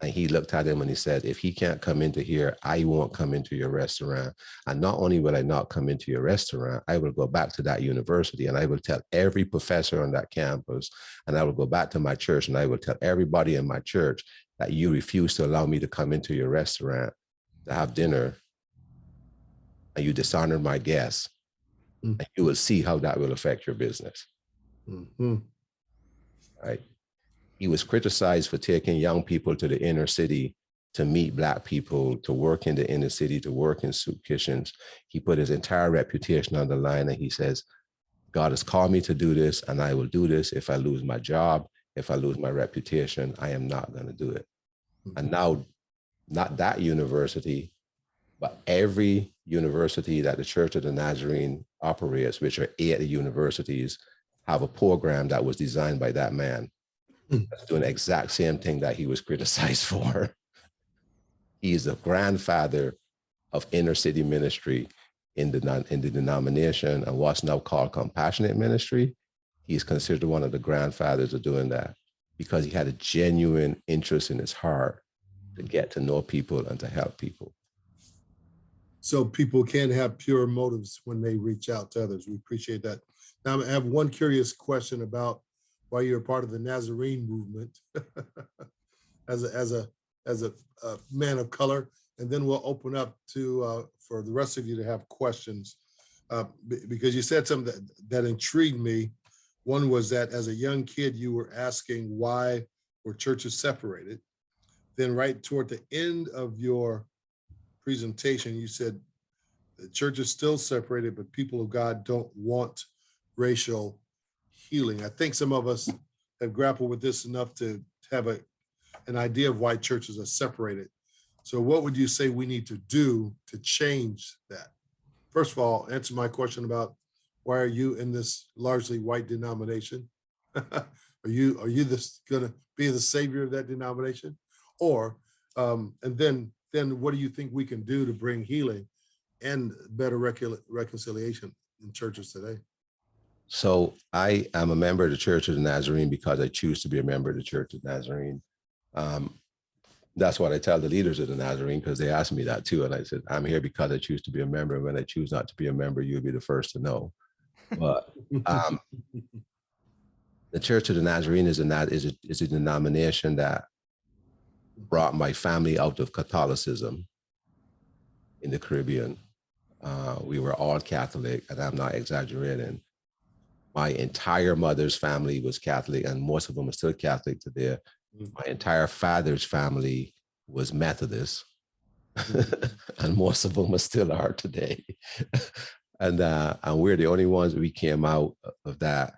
And he looked at him and he said, if he can't come into here, I won't come into your restaurant. And not only will I not come into your restaurant, I will go back to that university and I will tell every professor on that campus, and I will go back to my church and I will tell everybody in my church that you refuse to allow me to come into your restaurant to have dinner and you dishonored my guests. And you will see how that will affect your business. Mm-hmm. Right? He was criticized for taking young people to the inner city to meet Black people, to work in the inner city, to work in soup kitchens. He put his entire reputation on the line and he says, God has called me to do this and I will do this. If I lose my job, if I lose my reputation, I am not going to do it. Mm-hmm. And now, not that university, but every university that the Church of the Nazarene operates, which are 8 universities, have a program that was designed by that man. That's doing the exact same thing that he was criticized for. He is the grandfather of inner city ministry in the denomination and what's now called compassionate ministry. He's considered one of the grandfathers of doing that because he had a genuine interest in his heart to get to know people and to help people. So people can have pure motives when they reach out to others. We appreciate that. Now I have one curious question about why you're a part of the Nazarene movement as a man of color, and then we'll open up to for the rest of you to have questions because you said something that intrigued me. One was that as a young kid you were asking why were churches separated. Then right toward the end of your presentation, you said the church is still separated, but people of God don't want racial healing. I think some of us have grappled with this enough to have an idea of why churches are separated. So what would you say we need to do to change that? First of all, answer my question about why are you in this largely white denomination? Are you going to be the savior of that denomination? Or, and then what do you think we can do to bring healing and better reconciliation in churches today? So I am a member of the Church of the Nazarene because I choose to be a member of the Church of the Nazarene. That's what I tell the leaders of the Nazarene because they asked me that too. And I said, I'm here because I choose to be a member. When I choose not to be a member, you'll be the first to know. But the Church of the Nazarene is a denomination that brought my family out of Catholicism in the Caribbean. We were all Catholic, and I'm not exaggerating. My entire mother's family was Catholic, and most of them are still Catholic today. My entire father's family was Methodist. and most of them are still are today. And we're the only ones we came out of that.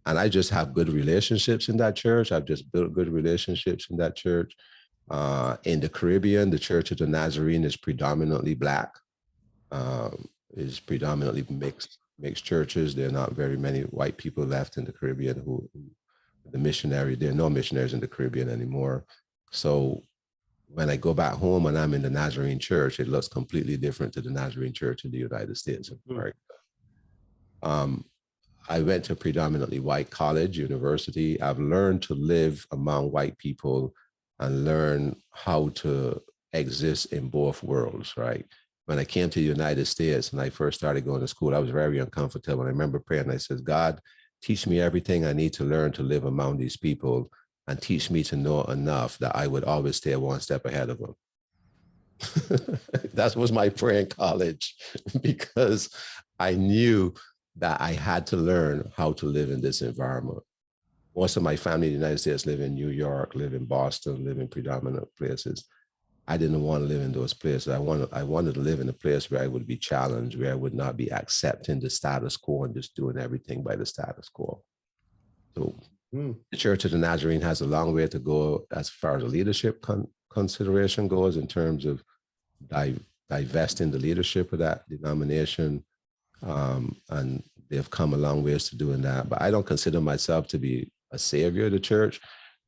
And I just have good relationships in that church. I've just built good relationships in that church. In the Caribbean, the Church of the Nazarene is predominantly Black. Is predominantly mixed churches. There are not very many white people left in the Caribbean who the missionary. There are no missionaries in the Caribbean anymore. So when I go back home and I'm in the Nazarene church, it looks completely different to the Nazarene church in the United States of America. I went to a predominantly white college, university. I've learned to live among white people and learn how to exist in both worlds, right? When I came to the United States and I first started going to school, I was very uncomfortable. And I remember praying, I said, God, teach me everything I need to learn to live among these people, and teach me to know enough that I would always stay one step ahead of them. That was my prayer in college, because I knew that I had to learn how to live in this environment. Most of my family in the United States live in New York, live in Boston, live in predominant places. I didn't want to live in those places. I wanted to live in a place where I would be challenged, where I would not be accepting the status quo and just doing everything by the status quo. So the Church of the Nazarene has a long way to go as far as a leadership consideration goes, in terms of divesting the leadership of that denomination. And they've come a long ways to doing that. But I don't consider myself to be a savior of the church,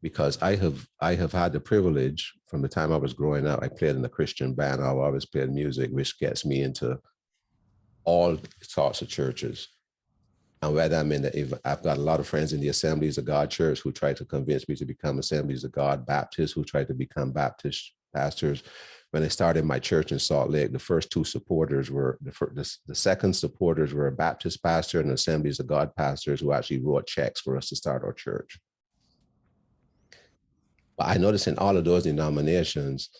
because I have had the privilege from the time I was growing up. I played in a Christian band. I've always played music, which gets me into all sorts of churches. And whether I'm I've got a lot of friends in the Assemblies of God church who tried to convince me to become Assemblies of God Baptists, who tried to become Baptist pastors. When I started my church in Salt Lake, the first two supporters were, the second supporters were a Baptist pastor and Assemblies of God pastors who actually wrote checks for us to start our church. But I noticed in all of those denominations,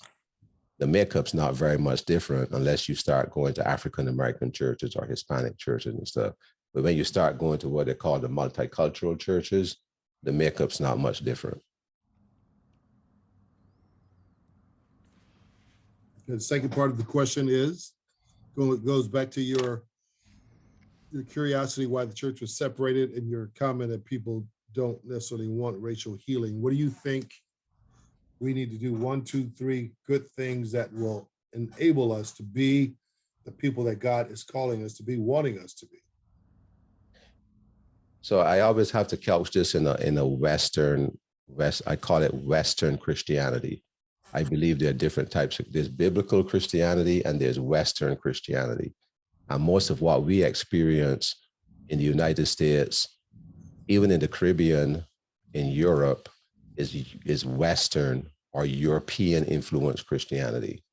the makeup's not very much different unless you start going to African-American churches or Hispanic churches and stuff. But when you start going to what they call the multicultural churches, the makeup's not much different. The second part of the question is, goes back to your curiosity why the church was separated, and your comment that people don't necessarily want racial healing. What do you think we need to do? 1, 2, 3 good things that will enable us to be the people that God is calling us to be, wanting us to be. So I always have to couch this in a I call it Western Christianity. I believe there are different types there's biblical Christianity and there's Western Christianity. And most of what we experience in the United States, even in the Caribbean, in Europe, is Western or European influenced Christianity.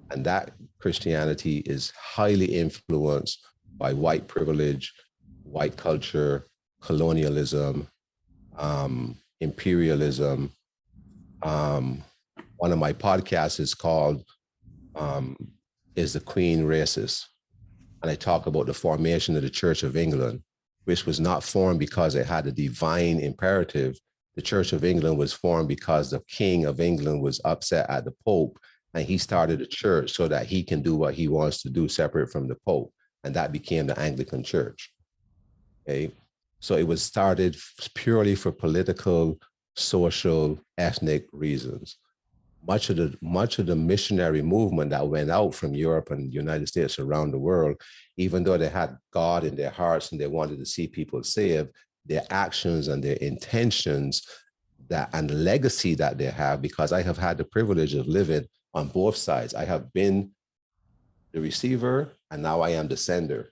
And that Christianity is highly influenced by white privilege, white culture, colonialism, imperialism. One of my podcasts is called Is the Queen Racist? And I talk about the formation of the Church of England, which was not formed because it had a divine imperative. The Church of England was formed because the King of England was upset at the Pope, and he started a church so that he can do what he wants to do separate from the Pope. And that became the Anglican Church. Okay. So it was started purely for political, social, ethnic reasons. Much of the missionary movement that went out from Europe and the United States around the world, even though they had God in their hearts and they wanted to see people saved, their actions and their intentions and the legacy that they have, because I have had the privilege of living on both sides. I have been the receiver and now I am the sender.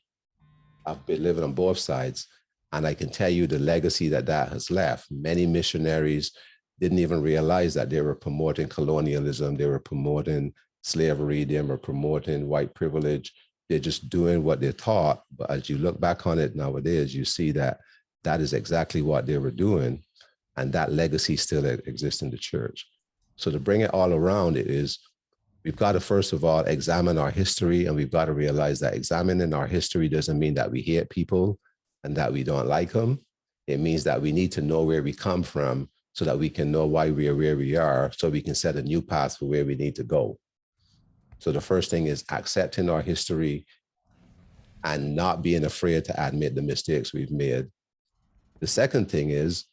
I've been living on both sides. And I can tell you the legacy that has left. Many missionaries didn't even realize that they were promoting colonialism. They were promoting slavery. They were promoting white privilege. They're just doing what they're taught. But as you look back on it nowadays, you see that that is exactly what they were doing. And that legacy still exists in the church. So to bring it all around, we've got to, first of all, examine our history. And we've got to realize that examining our history doesn't mean that we hate people and that we don't like them. It means that we need to know where we come from so that we can know why we are where we are, so we can set a new path for where we need to go. So the first thing is accepting our history and not being afraid to admit the mistakes we've made. The second thing is,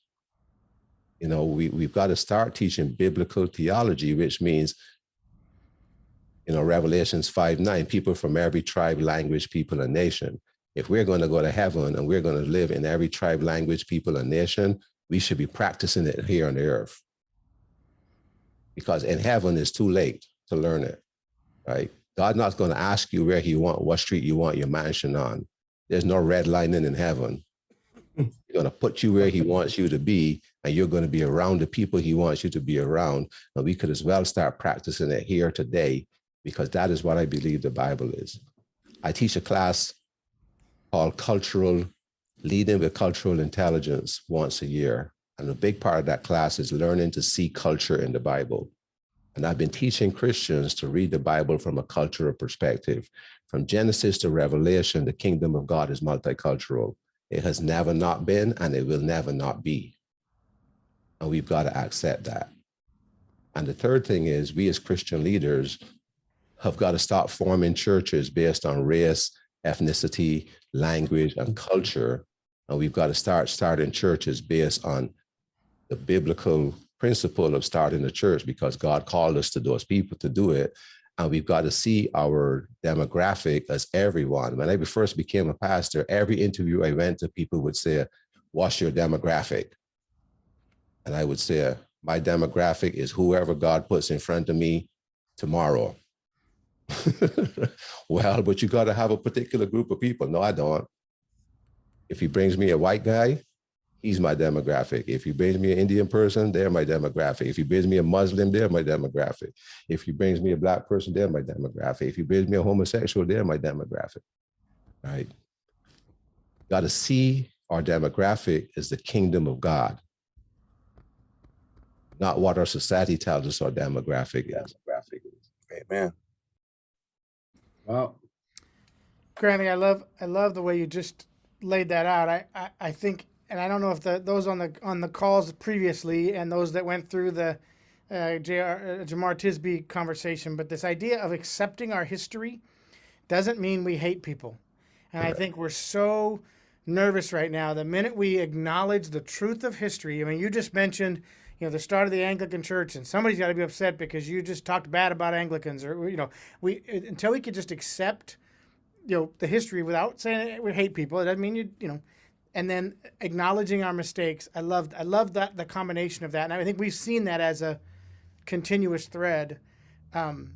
we've got to start teaching biblical theology, which means, Revelations 5:9, people from every tribe, language, people, and nation. If we're going to go to heaven and we're going to live in every tribe, language, people, and nation, we should be practicing it here on the earth. Because in heaven, it's too late to learn it, right? God's not going to ask you what street you want your mansion on. There's no red lining in heaven. He's going to put you where he wants you to be, and you're going to be around the people he wants you to be around. And we could as well start practicing it here today, because that is what I believe the Bible is. I teach a class called Leading with Cultural Intelligence once a year. And a big part of that class is learning to see culture in the Bible. And I've been teaching Christians to read the Bible from a cultural perspective. From Genesis to Revelation, the kingdom of God is multicultural. It has never not been, and it will never not be. And we've got to accept that. And the third thing is, we as Christian leaders have got to stop forming churches based on race, ethnicity, language, and culture. And we've got to start starting churches based on the biblical principle of starting a church, because God called us to those people to do it. And we've got to see our demographic as everyone. When I first became a pastor, every interview I went to, people would say, what's your demographic? And I would say, my demographic is whoever God puts in front of me tomorrow. Well, but you got to have a particular group of people. No, I don't. If he brings me a white guy, he's my demographic. If he brings me an Indian person, they're my demographic. If he brings me a Muslim, they're my demographic. If he brings me a Black person, they're my demographic. If he brings me a homosexual, they're my demographic, right? Got to see our demographic as the kingdom of God, not what our society tells us our demographic is. Amen. Wow. Grantley, I love the way you just laid that out. I think, and I don't know if those on the calls previously and those that went through the Jamar Tisby conversation, but this idea of accepting our history doesn't mean we hate people. And I think we're so nervous right now. The minute we acknowledge the truth of history, I mean, you just mentioned, the start of the Anglican Church, and somebody's got to be upset because you just talked bad about Anglicans, or until we could just accept, the history without saying we hate people. It doesn't mean and then acknowledging our mistakes. I love that, the combination of that, and I think we've seen that as a continuous thread. And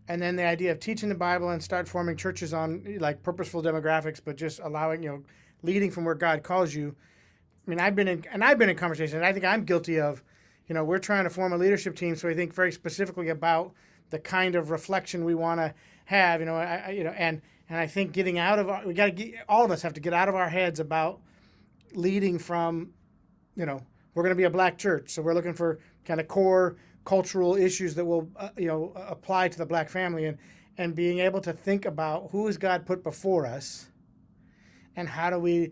then the idea of teaching the Bible and start forming churches on like purposeful demographics, but just allowing, leading from where God calls you. I mean, I've been in conversations, and I think I'm guilty of, we're trying to form a leadership team. So I think very specifically about the kind of reflection we want to have, and I think getting out of all of us have to get out of our heads about leading from, we're going to be a Black church. So we're looking for kind of core cultural issues that will, apply to the Black family, and being able to think about who has God put before us, and how do we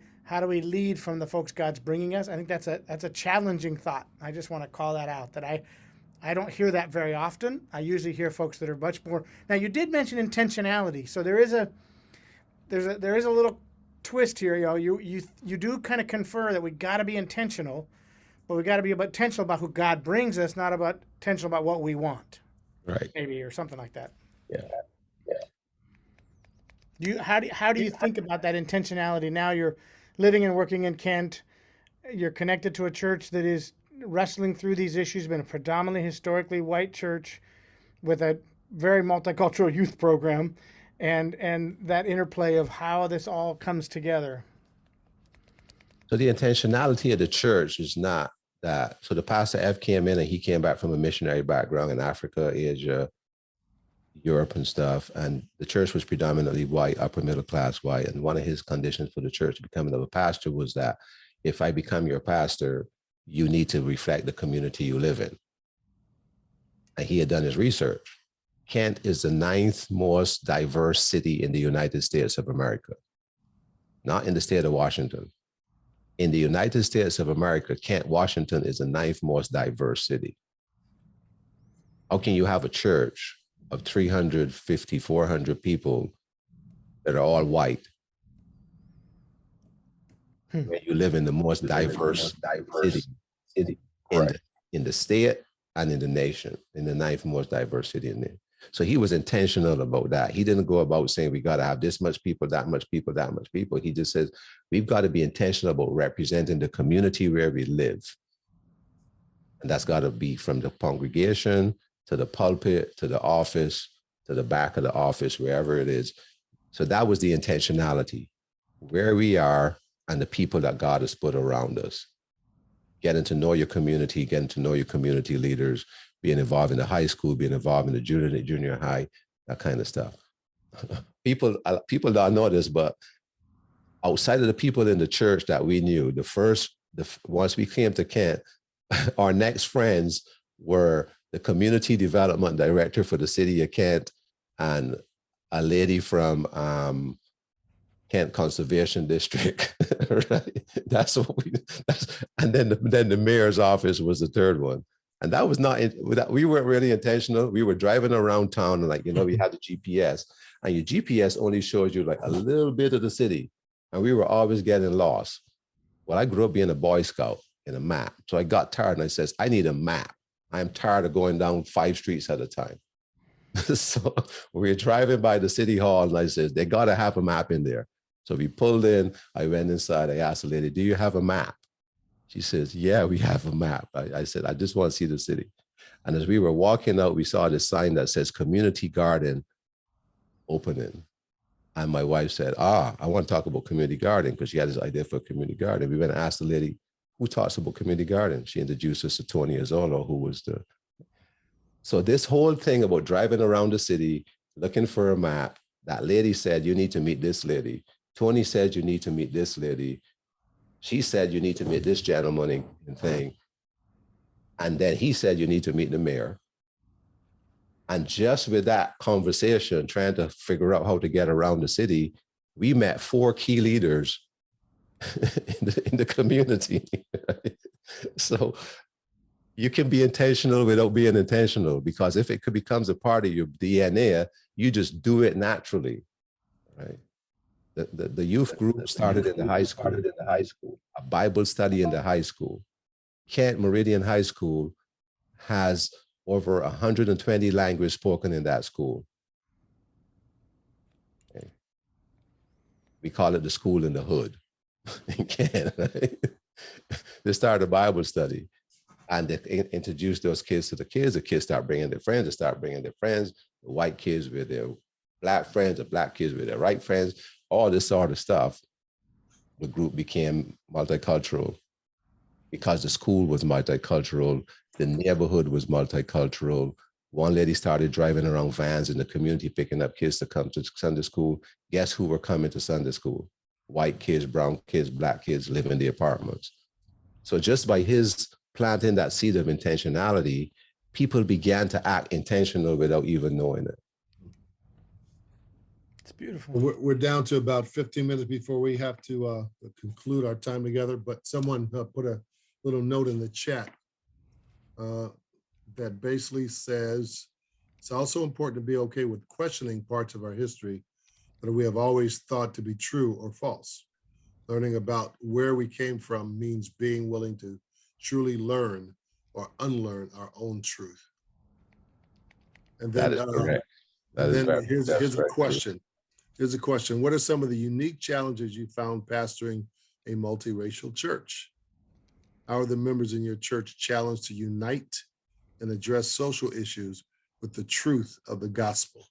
lead from the folks God's bringing us. I think that's a challenging thought. I just want to call that out, that I don't hear that very often. I usually hear folks that are much more. Now, you did mention intentionality, so there is a little twist here. You do kind of confer that we got to be intentional, but we got to be intentional about who God brings us, not intentional about what we want, Right. maybe, or something like that. Yeah. How do you think about that intentionality? Now you're living and working in Kent. You're connected to a church that is wrestling through these issues, been a predominantly historically white church with a very multicultural youth program, and that interplay of how this all comes together. So the intentionality of the church is not that. So the pastor F came in, and he came back from a missionary background in Africa, Asia, Europe and stuff. And the church was predominantly white, upper middle class white. And one of his conditions for the church becoming a pastor was that if I become your pastor, you need to reflect the community you live in. And he had done his research. Kent is the 9th most diverse city in the United States of America, not in the state of Washington. In the United States of America, Kent, Washington is the 9th most diverse city. How can you have a church of 350, 400 people that are all white. Where you live in the most diverse city in the state and in the nation, in the ninth most diverse city in there. So he was intentional about that. He didn't go about saying we got to have this much people, that much people, that much people. He just says we've got to be intentional about representing the community where we live. And that's got to be from the congregation to the pulpit, to the office, to the back of the office, wherever it is. So that was the intentionality, where we are and the people that God has put around us. Getting to know your community, getting to know your community leaders, being involved in the high school, being involved in the junior high, that kind of stuff. People don't know this, but outside of the people in the church that we knew, once we came to Kent, our next friends were the community development director for the city of Kent and a lady from Kent Conservation District, right? And then the mayor's office was the third one. And that was we weren't really intentional. We were driving around town and we had the GPS, and your GPS only shows you like a little bit of the city. And we were always getting lost. Well, I grew up being a Boy Scout in a map. So I got tired and I says, I need a map. I'm tired of going down 5 streets at a time. So we were driving by the city hall and I said, they got to have a map in there. So we pulled in, I went inside, I asked the lady, do you have a map? She says, yeah, we have a map. I said, I just want to see the city. And as we were walking out, we saw this sign that says community garden opening. And my wife said, I want to talk about community garden, because she had this idea for a community garden. We went and asked the lady, who talks about community garden? She introduced us to Tony Azzolo, who was so this whole thing about driving around the city, looking for a map, that lady said, you need to meet this lady. Tony said, you need to meet this lady. She said, you need to meet this gentleman and thing. And then he said, you need to meet the mayor. And just with that conversation, trying to figure out how to get around the city, we met 4 key leaders in the community. So you can be intentional without being intentional, because if it becomes a part of your DNA, you just do it naturally, right? The youth group started in the high school, a Bible study in the high school. Kent Meridian High School has over 120 languages spoken in that school. Okay. We call it the school in the hood in Kent, right? They started a Bible study and they introduced those kids to the kids. The kids start bringing their friends, they start bringing their friends, the white kids with their black friends, the black kids with their white friends, all this sort of stuff. The group became multicultural because the school was multicultural, the neighborhood was multicultural. One lady started driving around vans in the community, picking up kids to come to Sunday school. Guess who were coming to Sunday school? White kids, brown kids, black kids living in the apartments. So just by his planting that seed of intentionality, people began to act intentional without even knowing it. It's beautiful. We're down to about 15 minutes before we have to conclude our time together, but someone put a little note in the chat that basically says, it's also important to be okay with questioning parts of our history that we have always thought to be true or false. Learning about where we came from means being willing to truly learn or unlearn our own truth. And then, that is correct. Here's a question. Here's a question. What are some of the unique challenges you found pastoring a multiracial church? How are the members in your church challenged to unite and address social issues with the truth of the gospel?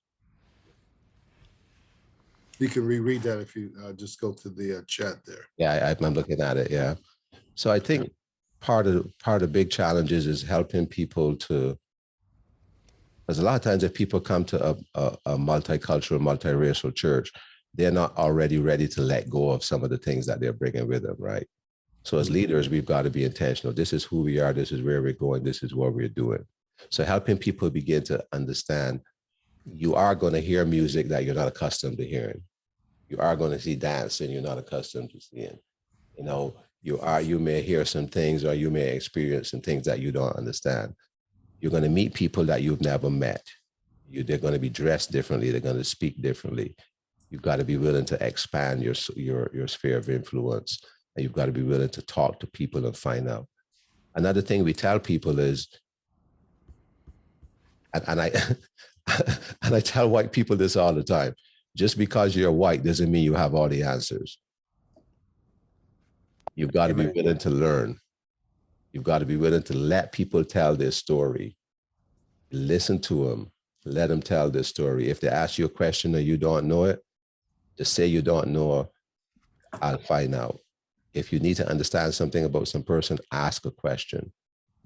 You can reread that if you just go to the chat there. Yeah, I'm looking at it. Yeah. So I think part of the big challenges is helping people to, because a lot of times if people come to a multicultural, multiracial church, they're not already ready to let go of some of the things that they're bringing with them, right? So as leaders, we've got to be intentional. This is who we are. This is where we're going. This is what we're doing. So helping people begin to understand, you are going to hear music that you're not accustomed to hearing. You are going to see dancing you're not accustomed to seeing. You know, you may hear some things, or you may experience some things that you don't understand. You're going to meet people that you've never met. They're going to be dressed differently. They're going to speak differently. You've got to be willing to expand your sphere of influence, and you've got to be willing to talk to people and find out. Another thing we tell people is, and I and I tell white people this all the time: just because you're white doesn't mean you have all the answers. You've got to be willing to learn. You've got to be willing to let people tell their story. Listen to them. Let them tell their story. If they ask you a question and you don't know it, just say you don't know. I'll find out. If you need to understand something about some person, ask a question.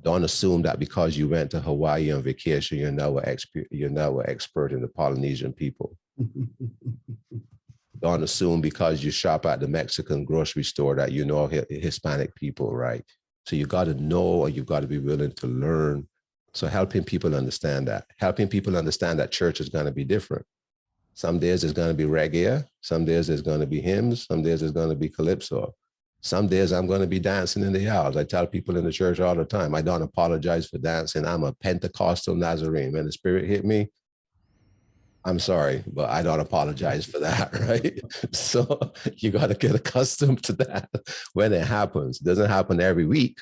Don't assume that because you went to Hawaii on vacation, you're now an expert in the Polynesian people. Don't assume because you shop at the Mexican grocery store that you know Hispanic people, right? So you got to know, and you've got to be willing to learn. So helping people understand that. Helping people understand that church is going to be different. Some days it's going to be reggae. Some days there's going to be hymns. Some days it's going to be calypso. Some days I'm going to be dancing in the aisles. I tell people in the church all the time, I don't apologize for dancing. I'm a Pentecostal Nazarene. When the Spirit hit me, I'm sorry, but I don't apologize for that, right? So you got to get accustomed to that when it happens. It doesn't happen every week,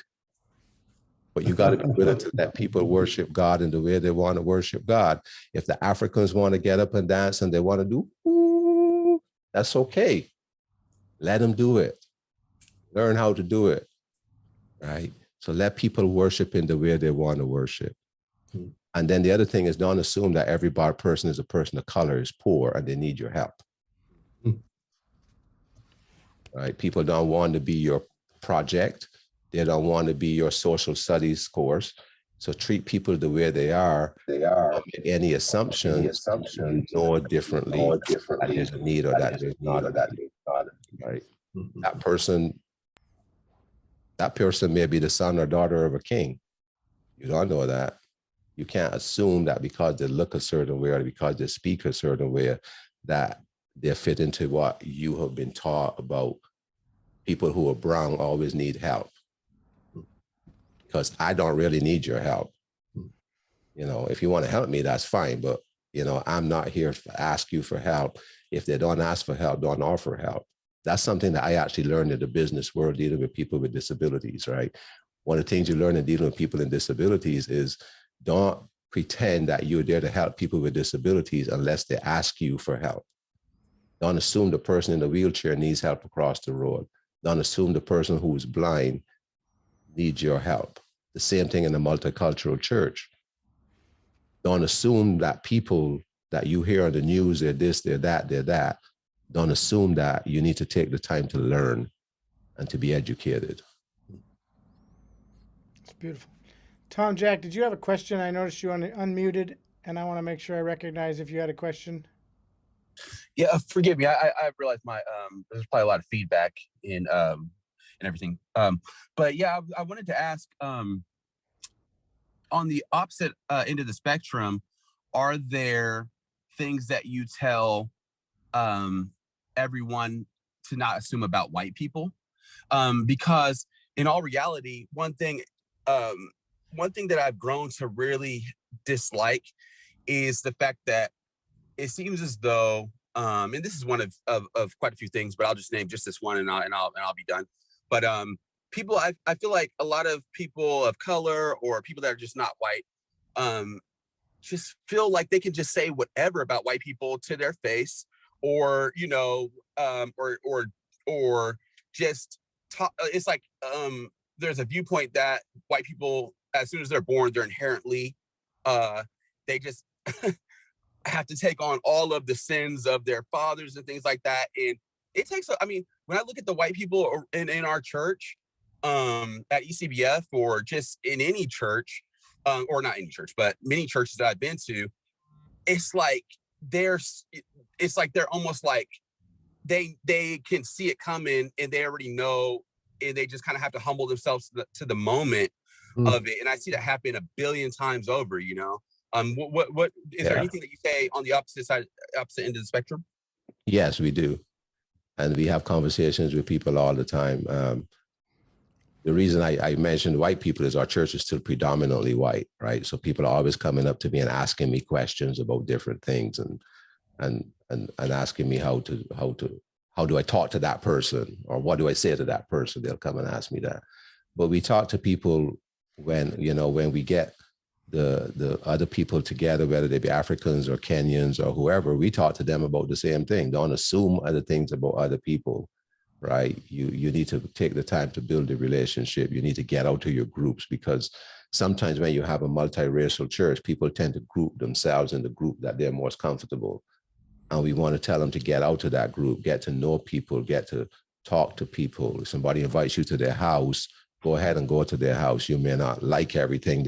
but you got to be willing to let people worship God in the way they want to worship God. If the Africans want to get up and dance and they want to do, ooh, that's okay. Let them do it. Learn how to do it, right? So let people worship in the way they want to worship. And then the other thing is, don't assume that every person is a person of color, is poor, and they need your help. Right? People don't want to be your project. They don't want to be your social studies course. So treat people the way they are. Don't make any assumptions. You know differently. That there's a need or that there's not. Right? That person may be the son or daughter of a king. You don't know that. You can't assume that because they look a certain way or because they speak a certain way that they fit into what you have been taught about people who are brown always need help. Because I don't really need your help. You know, if you want to help me, that's fine. But, you know, I'm not here to ask you for help. If they don't ask for help, don't offer help. That's something that I actually learned in the business world dealing with people with disabilities, right? One of the things you learn in dealing with people with disabilities is don't pretend that you're there to help people with disabilities unless they ask you for help. Don't assume the person in the wheelchair needs help across the road. Don't assume the person who is blind needs your help. The same thing in a multicultural church. Don't assume that people that you hear on the news, they're this, they're that, they're that. Don't assume that. You need to take the time to learn and to be educated. It's beautiful. Tom, Jack, did you have a question? I noticed you unmuted, and I want to make sure I recognize if you had a question. Yeah, forgive me. I realized there's probably a lot of feedback in and everything. But yeah, I wanted to ask, on the opposite end of the spectrum, are there things that you tell everyone to not assume about white people? Because in all reality, one thing that I've grown to really dislike is the fact that it seems as though, and this is one of quite a few things, but I'll just name just this one and I'll be done. But people, I feel like a lot of people of color or people that are just not white, just feel like they can just say whatever about white people to their face, or you know, or just talk. It's like there's a viewpoint that white people, as soon as they're born, they're inherently they just have to take on all of the sins of their fathers and things like that. And it takes, I mean, when I look at the white people in our church, at ECBF or just in any church, or not any church, but many churches that I've been to, it's like they're almost like they can see it coming and they already know, and they just kind of have to humble themselves to the moment of it. And I see that happen a billion times over, you know. What is there anything that you say on the opposite end of the spectrum? Yes, we do. And we have conversations with people all the time. the reason I mentioned white people is our church is still predominantly white, right? So people are always coming up to me and asking me questions about different things and asking me how do I talk to that person, or what do I say to that person? They'll come and ask me that. But we talk to people when we get the other people together, whether they be Africans or Kenyans or whoever, we talk to them about the same thing. Don't assume other things about other people, right? You need to take the time to build a relationship. You need to get out to your groups, because sometimes when you have a multiracial church, people tend to group themselves in the group that they're most comfortable. And we want to tell them to get out to that group, get to know people, get to talk to people. If somebody invites you to their house, go ahead and go to their house. You may not like everything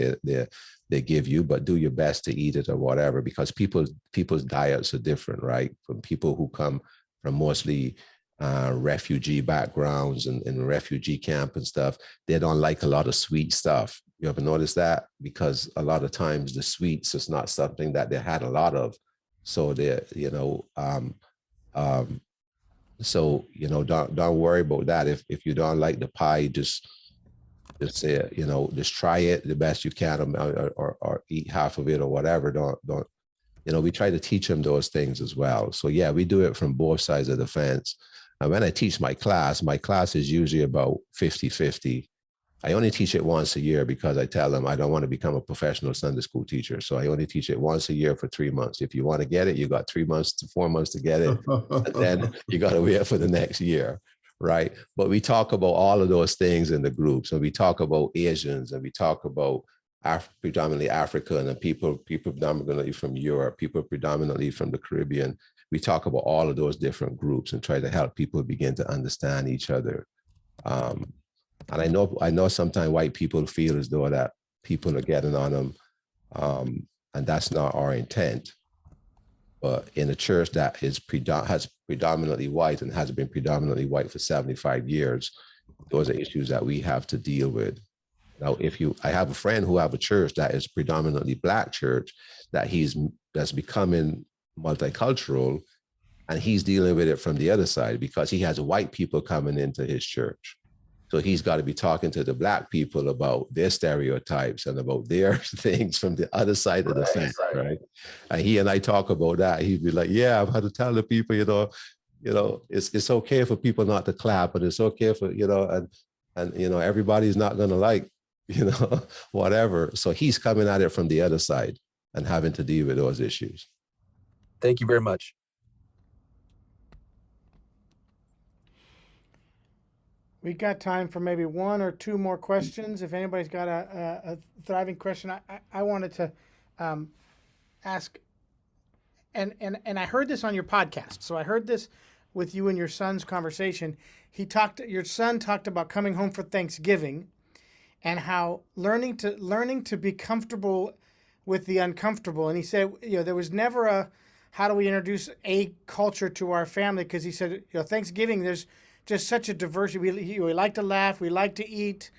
they give you, but do your best to eat it or whatever, because people's diets are different, right? From people who come from mostly refugee backgrounds and in refugee camp and stuff, they don't like a lot of sweet stuff. You ever notice that? Because a lot of times the sweets is not something that they had a lot of. So don't worry about that. If you don't like the pie, just say, just try it the best you can, or eat half of it or whatever. Don't we try to teach them those things as well. So yeah, we do it from both sides of the fence. And when I teach my class is usually about 50-50. I only teach it once a year because I tell them I don't want to become a professional Sunday school teacher. So I only teach it once a year for 3 months. If you want to get it, you got 3 months to 4 months to get it. And then you got to wait for the next year, right? But we talk about all of those things in the groups. And we talk about Asians, and we talk about predominantly African, and people predominantly from Europe, people predominantly from the Caribbean. We talk about all of those different groups and try to help people begin to understand each other. And I know sometimes white people feel as though that people are getting on them, and that's not our intent. But in a church that has predominantly white and has been predominantly white for 75 years, those are issues that we have to deal with. Now, I have a friend who have a church that is predominantly Black church that's becoming multicultural, and he's dealing with it from the other side because he has white people coming into his church. So he's got to be talking to the Black people about their stereotypes and about their things from the other side of the fence, right? And he and I talk about that. He'd be like, "Yeah, I've had to tell the people, it's okay for people not to clap, but it's okay for and everybody's not gonna like whatever." So he's coming at it from the other side and having to deal with those issues. Thank you very much. We got time for maybe one or two more questions. If anybody's got a thriving question, I wanted to ask, and I heard this on your podcast. So I heard this with you and your son's conversation. Your son talked about coming home for Thanksgiving, and how learning to be comfortable with the uncomfortable. And he said, there was never a how do we introduce a culture to our family, because he said, Thanksgiving, there's just such a diversity. We like to laugh, we like to eat,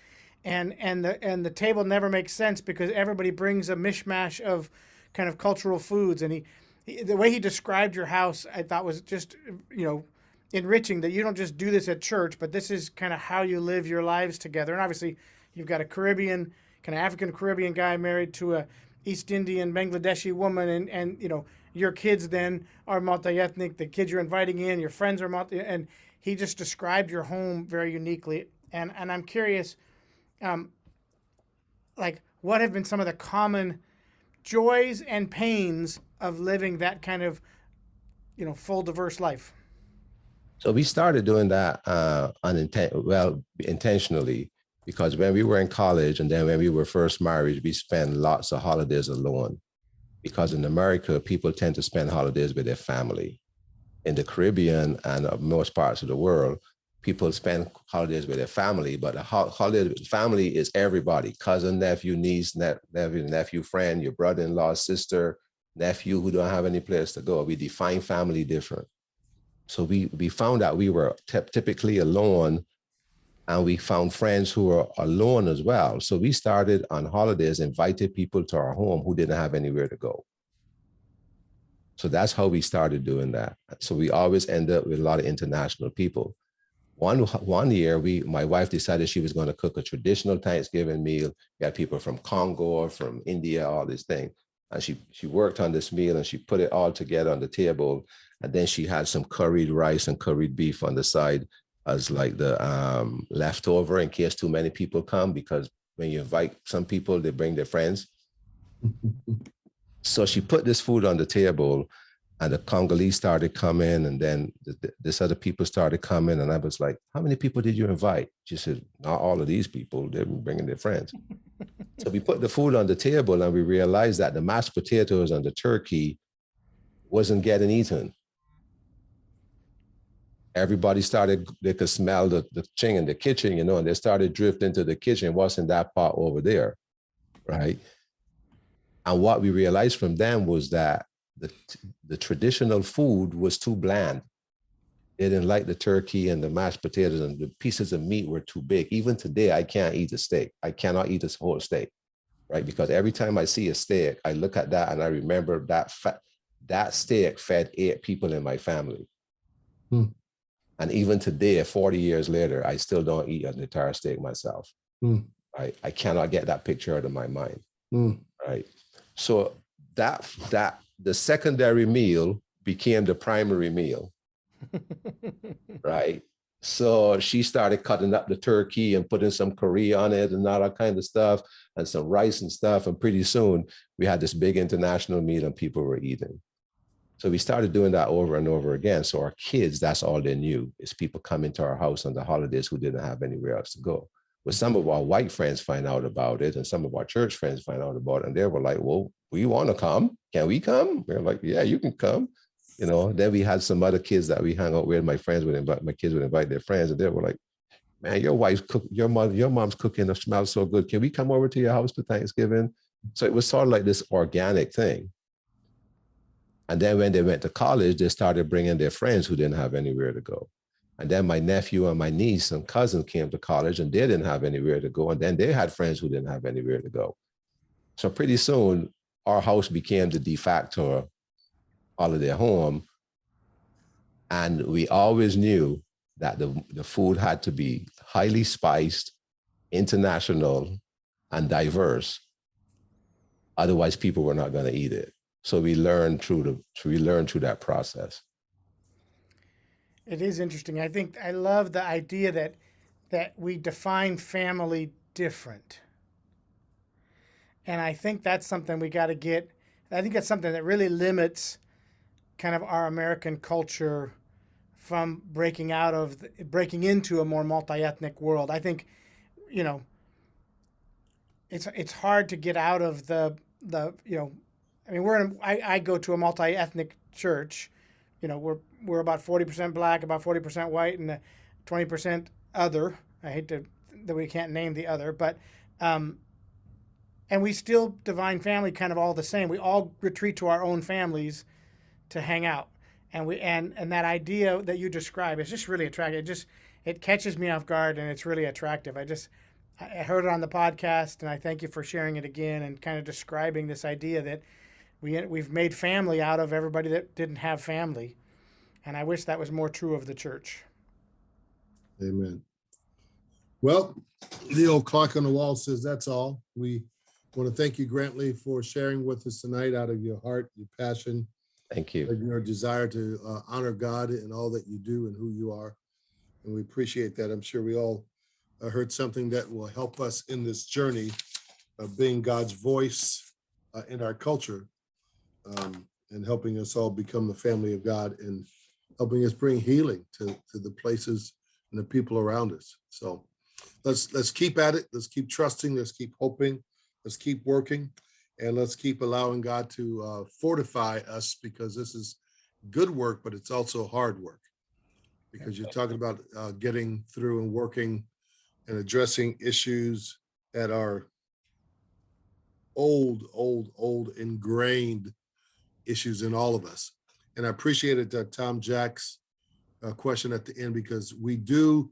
and the table never makes sense because everybody brings a mishmash of kind of cultural foods. And the way he described your house, I thought was just enriching, that you don't just do this at church, but this is kind of how you live your lives together. And obviously, you've got a Caribbean, kind of African Caribbean guy married to a East Indian Bangladeshi woman, and your kids then are multi-ethnic. The kids you're inviting in, your friends are and he just described your home very uniquely. And I'm curious, what have been some of the common joys and pains of living that kind of, full, diverse life? So we started doing that intentionally, because when we were in college and then when we were first married, we spent lots of holidays alone. Because in America, people tend to spend holidays with their family. In the Caribbean and most parts of the world, people spend holidays with their family, but a holiday with family is everybody: cousin, nephew, niece, nephew, friend, your brother-in-law, sister, nephew who don't have any place to go. We define family different. So we found out we were typically alone, and we found friends who were alone as well. So we started on holidays, invited people to our home who didn't have anywhere to go. So that's how we started doing that. So we always end up with a lot of international people. One year, my wife decided she was going to cook a traditional Thanksgiving meal. We had people from Congo or from India, all this thing. And she worked on this meal and she put it all together on the table. And then she had some curried rice and curried beef on the side as like the leftover in case too many people come, because when you invite some people, they bring their friends. So she put this food on the table and the Congolese started coming, and then this other people started coming, and I was like, how many people did you invite? She said, not all of these people, they were bringing their friends. So we put the food on the table and we realized that the mashed potatoes and the turkey wasn't getting eaten. Everybody started, they could smell the thing in the kitchen, and they started drifting to the kitchen. What's in that pot over there, right? And what we realized from them was that the traditional food was too bland. They didn't like the turkey and the mashed potatoes, and the pieces of meat were too big. Even today, I can't eat a steak. I cannot eat a whole steak, right? Because every time I see a steak, I look at that and I remember that steak fed 8 people in my family. And even today, 40 years later, I still don't eat an entire steak myself. I cannot get that picture out of my mind, right? So that the secondary meal became the primary meal, right? So she started cutting up the turkey and putting some curry on it and all that kind of stuff and some rice and stuff. And pretty soon we had this big international meal and people were eating. So we started doing that over and over again. So our kids, that's all they knew, is people coming to our house on the holidays who didn't have anywhere else to go. But some of our white friends find out about it and some of our church friends find out about it. And they were like, well, we want to come. Can we come? We're like, yeah, you can come. Then we had some other kids that we hung out with. My kids would invite their friends, and they were like, man, your wife's cook, your mom's cooking smells so good. Can we come over to your house for Thanksgiving? So it was sort of like this organic thing. And then when they went to college, they started bringing their friends who didn't have anywhere to go. And then my nephew and my niece and cousin came to college and they didn't have anywhere to go. And then they had friends who didn't have anywhere to go. So pretty soon, our house became the de facto holiday home. And we always knew that the food had to be highly spiced, international, and diverse. Otherwise, people were not going to eat it. So we learned through that process. It is interesting. I think I love the idea that we define family different. And I think that's something we got to get. I think that's something that really limits kind of our American culture from breaking into a more multi-ethnic world. I think, it's hard to get out of the I mean, I go to a multi-ethnic church. We're about 40% black, about 40% white, and 20% other. I hate that we can't name the other, but and we still define family kind of all the same. We all retreat to our own families to hang out, and that idea that you describe is just really attractive. It catches me off guard, and it's really attractive. I heard it on the podcast, and I thank you for sharing it again and kind of describing this idea that we've made family out of everybody that didn't have family. And I wish that was more true of the church. Amen. Well, the old clock on the wall says that's all. We want to thank you, Grantley, for sharing with us tonight out of your heart, your passion. Thank you. And your desire to honor God in all that you do and who you are. And we appreciate that. I'm sure we all heard something that will help us in this journey of being God's voice in our culture, and helping us all become the family of God and helping us bring healing to the places and the people around us. So let's keep at it. Let's keep trusting. Let's keep hoping. Let's keep working. And let's keep allowing God to fortify us, because this is good work, but it's also hard work. Because you're talking about getting through and working and addressing issues that are old ingrained issues in all of us. And I appreciated Tom Jack's question at the end, because we do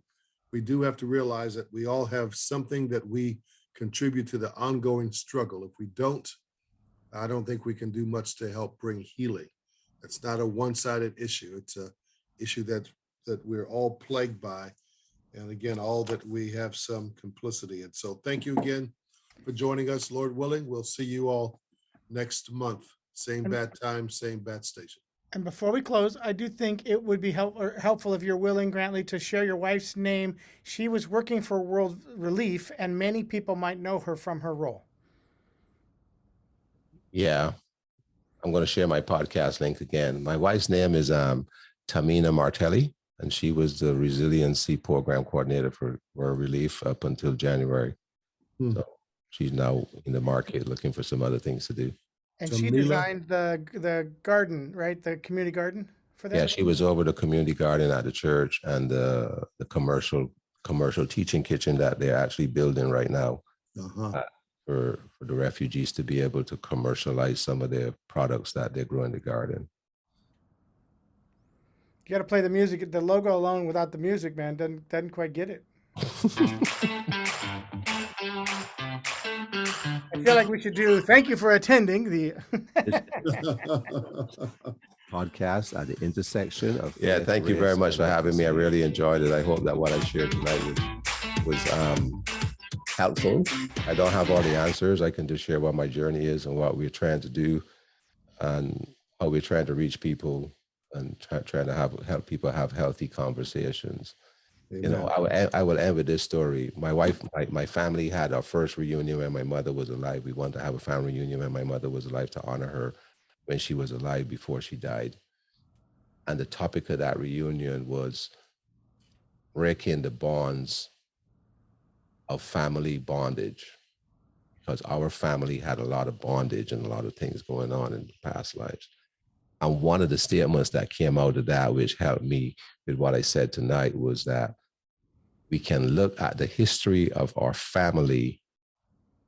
have to realize that we all have something that we contribute to the ongoing struggle. If we don't, I don't think we can do much to help bring healing. It's not a one-sided issue. It's a issue that we're all plagued by, And again, all that we have some complicity in. So thank you again for joining us. Lord willing, we'll see you all next month. Same bat time, same bat station. And before we close, I do think it would be helpful if you're willing, Grantley, to share your wife's name. She was working for World Relief, and many people might know her from her role. Yeah, I'm going to share my podcast link again. My wife's name is Tamina Martelly, and she was the Resiliency Program Coordinator for World Relief up until January. So she's now in the market looking for some other things to do. And Tamila? she designed the garden, right? The community garden for that? Yeah, she was over the community garden at the church and the commercial teaching kitchen that they're actually building right now for the refugees to be able to commercialize some of their products that they grow in the garden. You got to play the music. The logo alone without the music, man, doesn't quite get it. I feel like we should do. Thank you for attending the podcast at the intersection of. Yeah, thank you very much for having me. I really enjoyed it. I hope that what I shared tonight was helpful. I don't have all the answers. I can just share what my journey is and what we're trying to do and how we're trying to reach people and trying to help people have healthy conversations. Amen. You know, I will end with this story. My wife, my family had our first reunion when my mother was alive. We wanted to have a family reunion when my mother was alive to honor her when she was alive before she died. And the topic of that reunion was breaking the bonds of family bondage, because our family had a lot of bondage and a lot of things going on in the past lives. And one of the statements that came out of that, which helped me with what I said tonight, was that we can look at the history of our family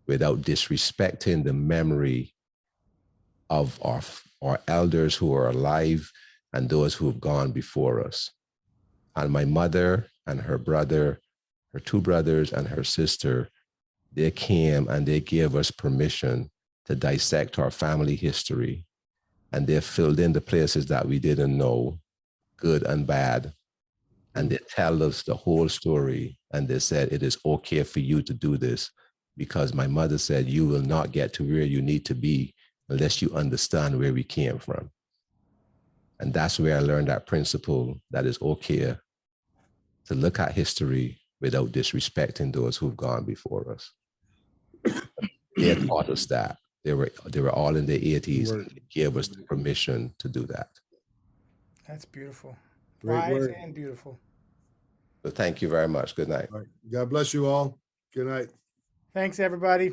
without disrespecting the memory of our elders who are alive and those who have gone before us. And my mother and her brother, her two brothers and her sister, they came and they gave us permission to dissect our family history. And they filled in the places that we didn't know, good and bad. And they tell us the whole story. And they said, it is okay for you to do this, because my mother said, you will not get to where you need to be unless you understand where we came from. And that's where I learned that principle, that it's okay to look at history without disrespecting those who've gone before us. They taught us that. They were all in their 80s. And they gave us the permission to do that. That's beautiful. Great Wise word. and beautiful. So thank you very much. Good night. All right. God bless you all. Good night. Thanks, everybody.